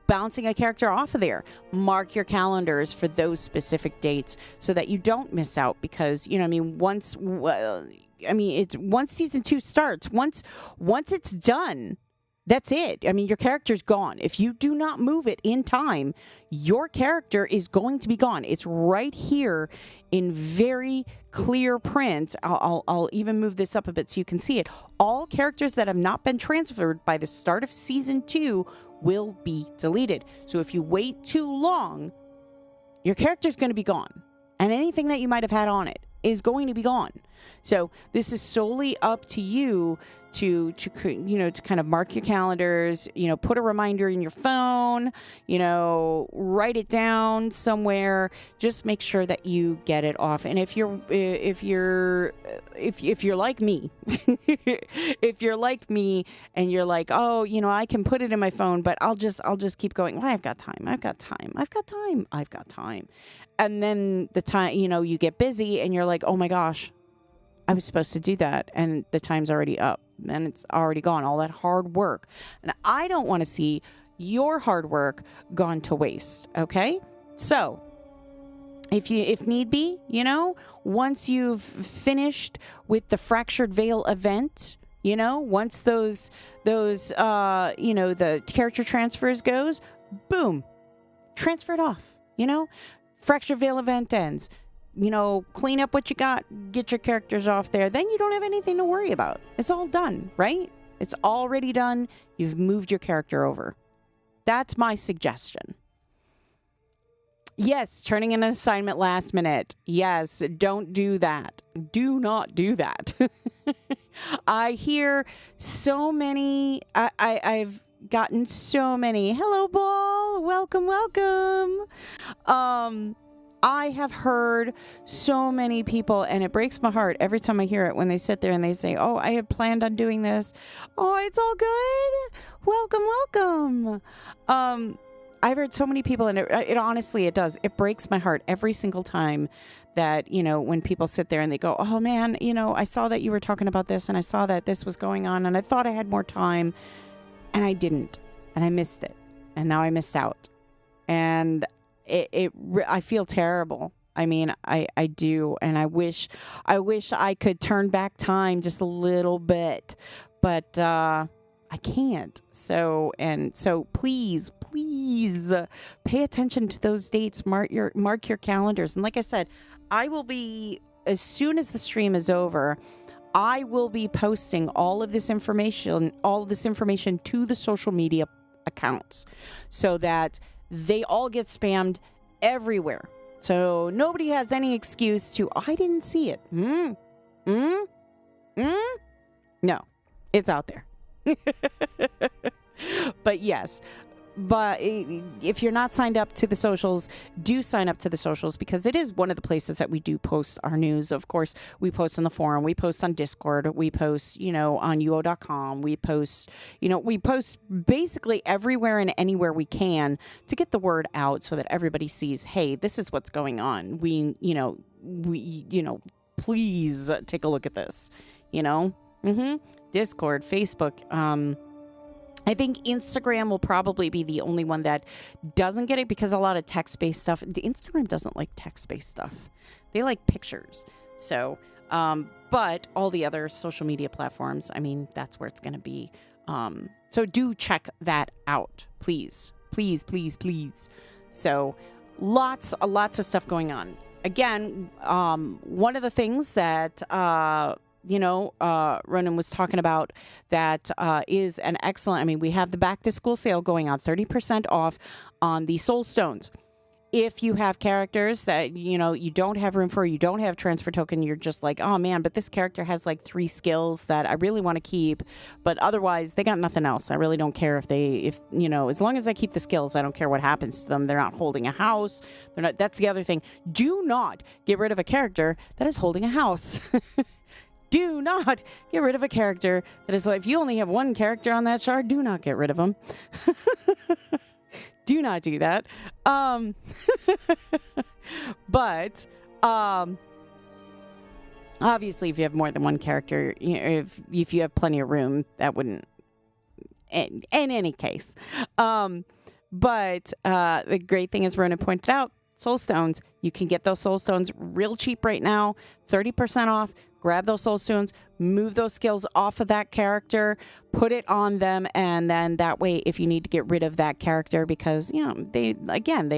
S1: bouncing a character off of there, mark your calendars for those specific dates so that you don't miss out because, once season 2 starts, once it's done, that's it. I mean, your character's gone. If you do not move it in time, your character is going to be gone. It's right here in very clear print. I'll even move this up a bit so you can see it. All characters that have not been transferred by the start of season 2 will be deleted. So if you wait too long, your character's going to be gone. And anything that you might have had on it is going to be gone. So this is solely up to you to kind of mark your calendars, put a reminder in your phone, write it down somewhere. Just make sure that you get it off. And if you're like me, if you're like me and you're like, oh, I can put it in my phone, but I'll just keep going. Well, I've got time. And then the time, you get busy and you're like, oh my gosh, I was supposed to do that. And the time's already up and it's already gone. All that hard work. And I don't want to see your hard work gone to waste. Okay. So if need be, once you've finished with the Fractured Veil event, once those the character transfers goes, boom, transfer it off, Fractured Veil event ends. Clean up what you got, get your characters off there. Then you don't have anything to worry about. It's all done, right? It's already done. You've moved your character over. That's my suggestion. Yes, turning in an assignment last minute. Yes, don't do that. Do not do that. I hear so many, I've gotten so many, hello, Ball, welcome, welcome. I have heard so many people, and it breaks my heart every time I hear it when they sit there and they say, oh, I had planned on doing this. Oh, it's all good. Welcome, welcome. I've heard so many people, and it honestly, it does. It breaks my heart every single time that, you know, when people sit there and they go, oh, man, you know, I saw that you were talking about this, and I saw that this was going on, and I thought I had more time, and I didn't, and I missed it, and now I missed out. And I feel terrible. I mean, I do, and I wish I could turn back time just a little bit, but I can't. So please pay attention to those dates. Mark your calendars. And like I said, I will be, as soon as the stream is over, I will be posting all of this information to the social media accounts so that they all get spammed everywhere. So nobody has any excuse to, oh, I didn't see it. No, it's out there. But yes, but if you're not signed up to the socials, do sign up to the socials, because it is one of the places that we do post our news. Of course, we post on the forum, we post on Discord, we post, you know, on uo.com, we post basically everywhere and anywhere we can to get the word out so that everybody sees, hey, this is what's going on. Please take a look at this, Discord, Facebook. I think Instagram will probably be the only one that doesn't get it, because a lot of text-based stuff, Instagram doesn't like text-based stuff. They like pictures. So, but all the other social media platforms, I mean, that's where it's going to be. So do check that out, please. Please, please, please. So lots of stuff going on. Again, one of the things that, Ronan was talking about that is an excellent, I mean, we have the back to school sale going on, 30% off on the soul stones. If you have characters that, you don't have room for, you don't have transfer token, you're just like, oh man, but this character has like 3 skills that I really want to keep, but otherwise they got nothing else. I really don't care if as long as I keep the skills, I don't care what happens to them. They're not holding a house. That's the other thing. Do not get rid of a character that is holding a house. Do not get rid of a character that is, if you only have 1 character on that shard, do not get rid of them. Do not do that. But obviously, if you have more than 1 character, if you have plenty of room, that wouldn't. In any case, but the great thing, as Ronan pointed out, soul stones. You can get those soul stones real cheap right now, 30% off. Grab those soul stones, move those skills off of that character, put it on them, and then that way, if you need to get rid of that character, because, they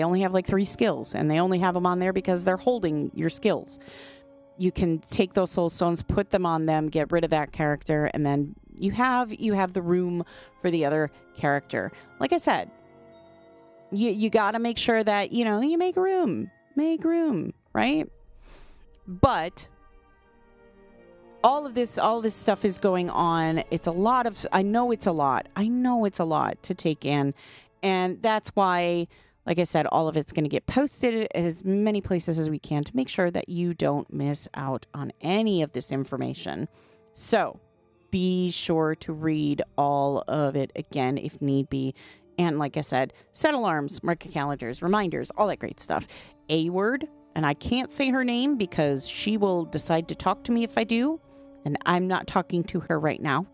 S1: only have like 3 skills, and they only have them on there because they're holding your skills. You can take those soul stones, put them on them, get rid of that character, and then you have the room for the other character. Like I said, you got to make sure that, you make room, right? But all of this stuff is going on. It's a lot of, I know it's a lot to take in. And that's why, like I said, all of it's going to get posted as many places as we can to make sure that you don't miss out on any of this information. So be sure to read all of it again if need be. And like I said, set alarms, mark your calendars, reminders, all that great stuff. A-word, and I can't say her name because she will decide to talk to me if I do. And I'm not talking to her right now.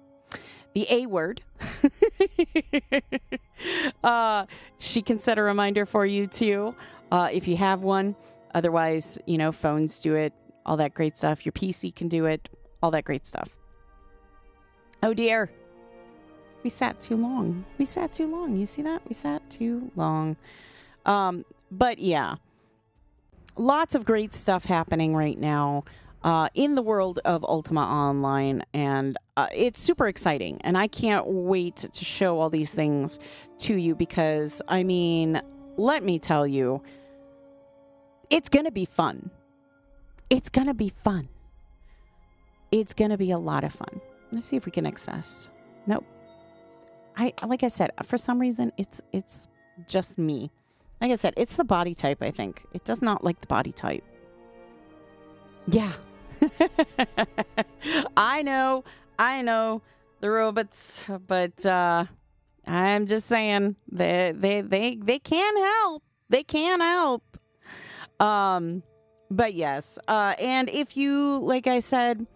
S1: The A-word. She can set a reminder for you too, if you have one. Otherwise, phones do it, all that great stuff. Your PC can do it, all that great stuff. Oh dear. We sat too long. You see that? We sat too long. But yeah. Lots of great stuff happening right now. in the world of Ultima Online, and it's super exciting. And I can't wait to show all these things to you because, I mean, let me tell you, it's going to be fun. It's going to be fun. It's going to be a lot of fun. Let's see if we can access. Nope. Like I said, for some reason, it's just me. Like I said, it's the body type, I think. It does not like the body type. Yeah. I know the robots, but I'm just saying they can help. They can help. But yes, and if you, like I said,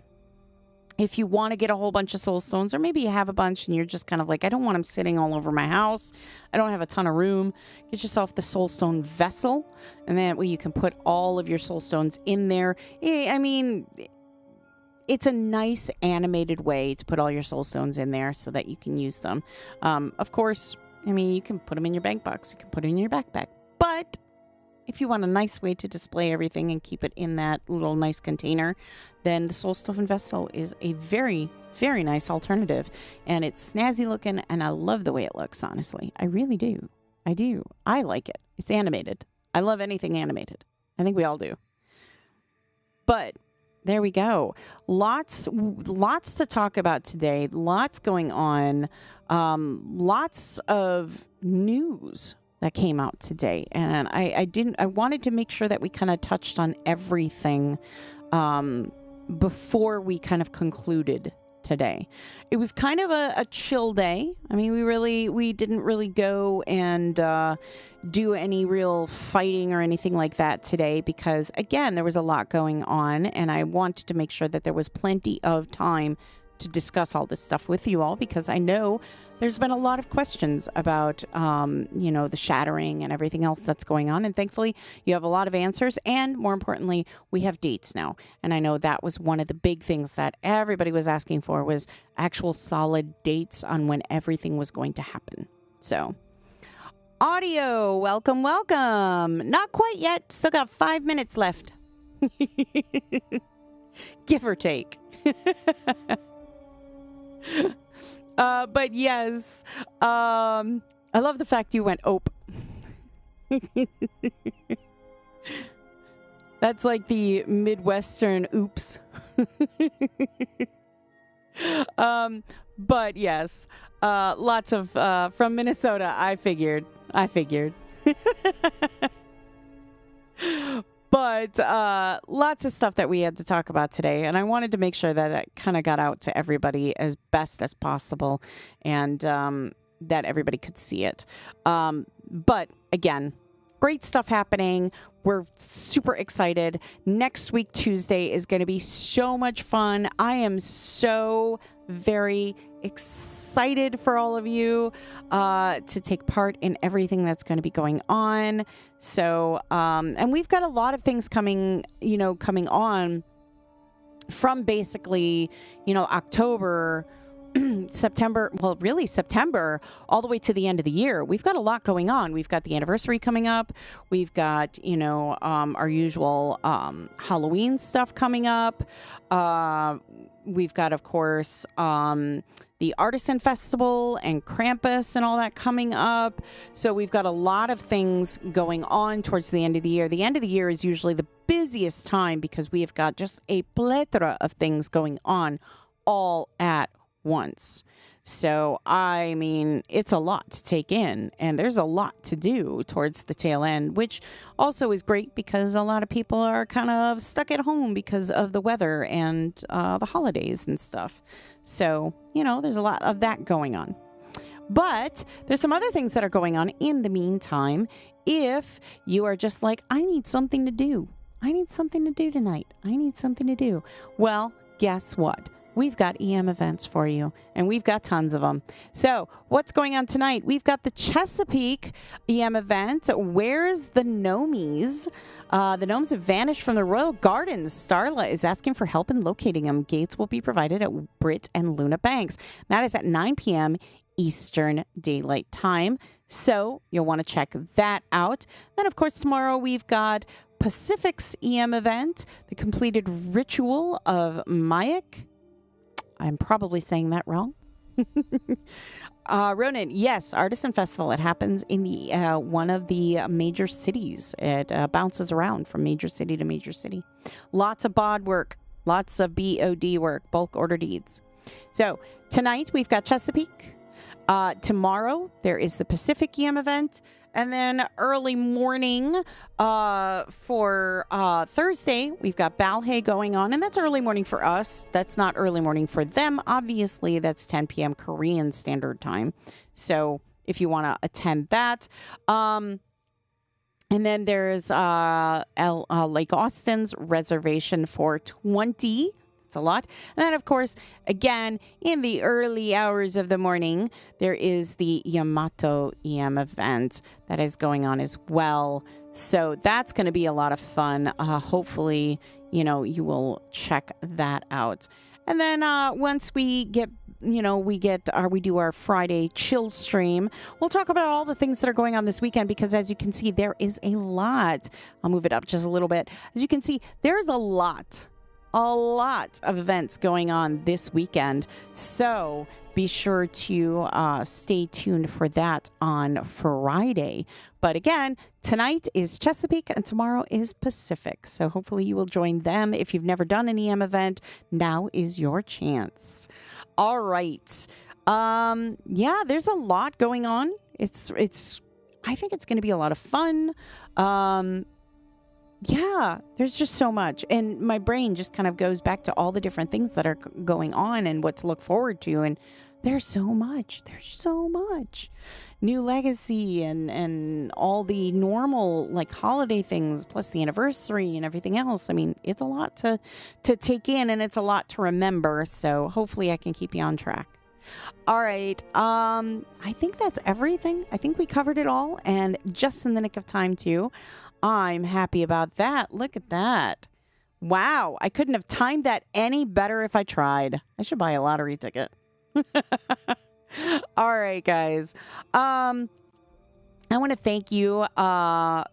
S1: if you want to get a whole bunch of soul stones, or maybe you have a bunch and you're just kind of like, I don't want them sitting all over my house, I don't have a ton of room, get yourself the soul stone vessel, and that way you can put all of your soul stones in there. I mean, it's a nice animated way to put all your soul stones in there so that you can use them. Of course, I mean, you can put them in your bank box, you can put it in your backpack, but if you want a nice way to display everything and keep it in that little nice container, then the Soul Stone Vessel is a very, very nice alternative. And it's snazzy looking, and I love the way it looks, honestly. I really do. I do. I like it. It's animated. I love anything animated. I think we all do. But there we go. Lots to talk about today. Lots going on. Lots of news that came out today, and I wanted to make sure that we kind of touched on everything before we kind of concluded today. It was kind of a chill day. I mean, we didn't really go and do any real fighting or anything like that today because, again, there was a lot going on, and I wanted to make sure that there was plenty of time to discuss all this stuff with you all, because I know there's been a lot of questions about, the shattering and everything else that's going on. And thankfully, you have a lot of answers. And more importantly, we have dates now. And I know that was one of the big things that everybody was asking for, was actual solid dates on when everything was going to happen. So, audio, welcome, welcome. Not quite yet. Still got 5 minutes left. Give or take. But yes, I love the fact you went ope. That's like the Midwestern oops. But yes, lots of, from Minnesota, I figured. But lots of stuff that we had to talk about today, and I wanted to make sure that it kind of got out to everybody as best as possible, and that everybody could see it. But again, great stuff happening. We're super excited. Next week, Tuesday, is going to be so much fun. I am so very excited for all of you to take part in everything that's going to be going on. So, and we've got a lot of things coming on from basically, October, September, well, really September, all the way to the end of the year. We've got a lot going on. We've got the anniversary coming up. We've got, our usual Halloween stuff coming up. We've got, of course, the Artisan Festival and Krampus and all that coming up. So we've got a lot of things going on towards the end of the year. The end of the year is usually the busiest time because we have got just a plethora of things going on all at once. So, I mean, it's a lot to take in, and there's a lot to do towards the tail end, which also is great because a lot of people are kind of stuck at home because of the weather and the holidays and stuff. So, there's a lot of that going on. But there's some other things that are going on in the meantime. If you are just like, I need something to do. I need something to do tonight. I need something to do. Well, guess what? We've got EM events for you, and we've got tons of them. So what's going on tonight? We've got the Chesapeake EM event. Where's the Gnomies? The gnomes have vanished from the Royal Gardens. Starla is asking for help in locating them. Gates will be provided at Brit and Luna Banks. That is at 9 p.m. Eastern Daylight Time. So you'll want to check that out. Then, of course, tomorrow we've got Pacific's EM event, the completed ritual of Mayak. I'm probably saying that wrong. Ronan, yes, Artisan Festival. It happens in the one of the major cities. It bounces around from major city to major city. Lots of BOD work, lots of BOD work, bulk order deeds. So tonight we've got Chesapeake. Tomorrow there is the Pacific EM event. And then early morning for Thursday, we've got Ballet going on. And that's early morning for us. That's not early morning for them. Obviously, that's 10 p.m. Korean Standard Time. So if you want to attend that. And then there's Lake Austin's reservation for 20. It's a lot. And then, of course, again, in the early hours of the morning, there is the Yamato EM event that is going on as well. So that's going to be a lot of fun. Hopefully, you will check that out. And then once we get, we do our Friday chill stream, we'll talk about all the things that are going on this weekend, because as you can see, there is a lot. I'll move it up just a little bit. As you can see, there's a lot of events going on this weekend. So be sure to stay tuned for that on Friday. But again, tonight is Chesapeake and tomorrow is Pacific. So hopefully you will join them. If you've never done an EM event, now is your chance. All right. Yeah, there's a lot going on. I think it's going to be a lot of fun. Yeah, there's just so much. And my brain just kind of goes back to all the different things that are going on and what to look forward to. And there's so much. There's so much. New Legacy and all the normal holiday things, plus the anniversary and everything else. I mean, it's a lot to take in, and it's a lot to remember. So hopefully I can keep you on track. All right. I think that's everything. I think we covered it all, and just in the nick of time too. I'm happy about that. Look at that. Wow. I couldn't have timed that any better if I tried. I should buy a lottery ticket. All right, guys. I want to thank you. Wildfire.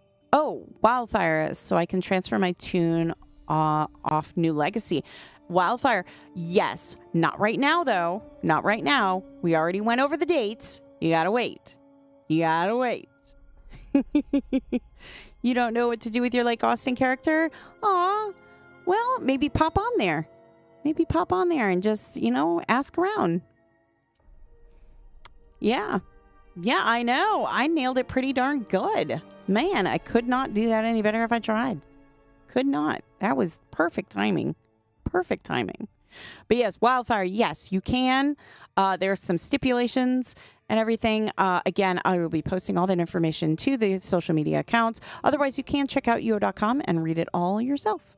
S1: So I can transfer my tune off New Legacy. Wildfire. Yes. Not right now, though. Not right now. We already went over the dates. You got to wait. You don't know what to do with your Lake Austin character? Aw, well, maybe pop on there. And just, ask around. Yeah, I know. I nailed it pretty darn good. Man, I could not do that any better if I tried. Could not. That was perfect timing. But yes, Wildfire, yes, you can. There's some stipulations and everything. Again, I will be posting all that information to the social media accounts. Otherwise, you can check out UO.com and read it all yourself.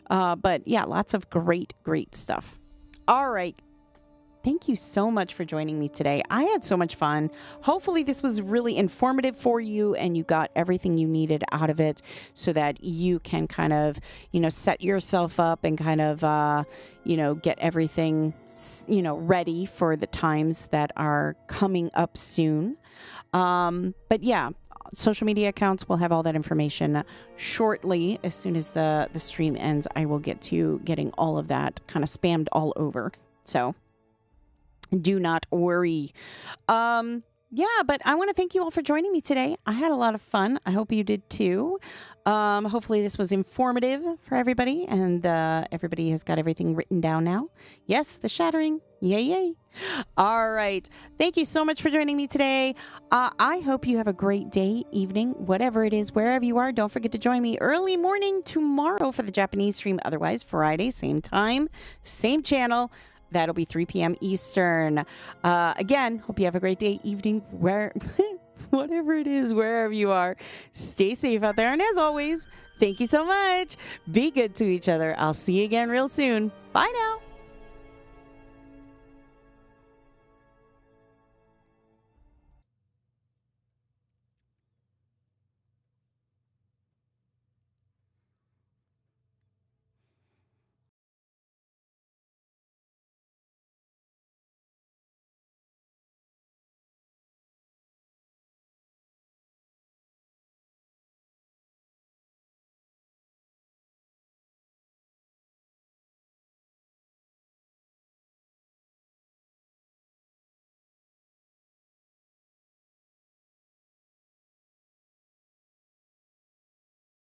S1: But yeah, lots of great stuff. All right. Thank you so much for joining me today. I had so much fun. Hopefully this was really informative for you and you got everything you needed out of it so that you can kind of, set yourself up and kind of, get everything, ready for the times that are coming up soon. But yeah, social media accounts will have all that information shortly. As soon as the stream ends, I will get to getting all of that kind of spammed all over. So do not worry. Yeah, but I want to thank you all for joining me today. I had a lot of fun. I hope you did too. Hopefully this was informative for everybody, and everybody has got everything written down now. Yes, the shattering. Yay. All right. Thank you so much for joining me today. I hope you have a great day, evening, whatever it is, wherever you are. Don't forget to join me early morning tomorrow for the Japanese stream. Otherwise, Friday, same time, same channel. That'll be 3 p.m. Eastern. Again, hope you have a great day, evening, whatever it is, wherever you are. Stay safe out there. And as always, thank you so much. Be good to each other. I'll see you again real soon. Bye now.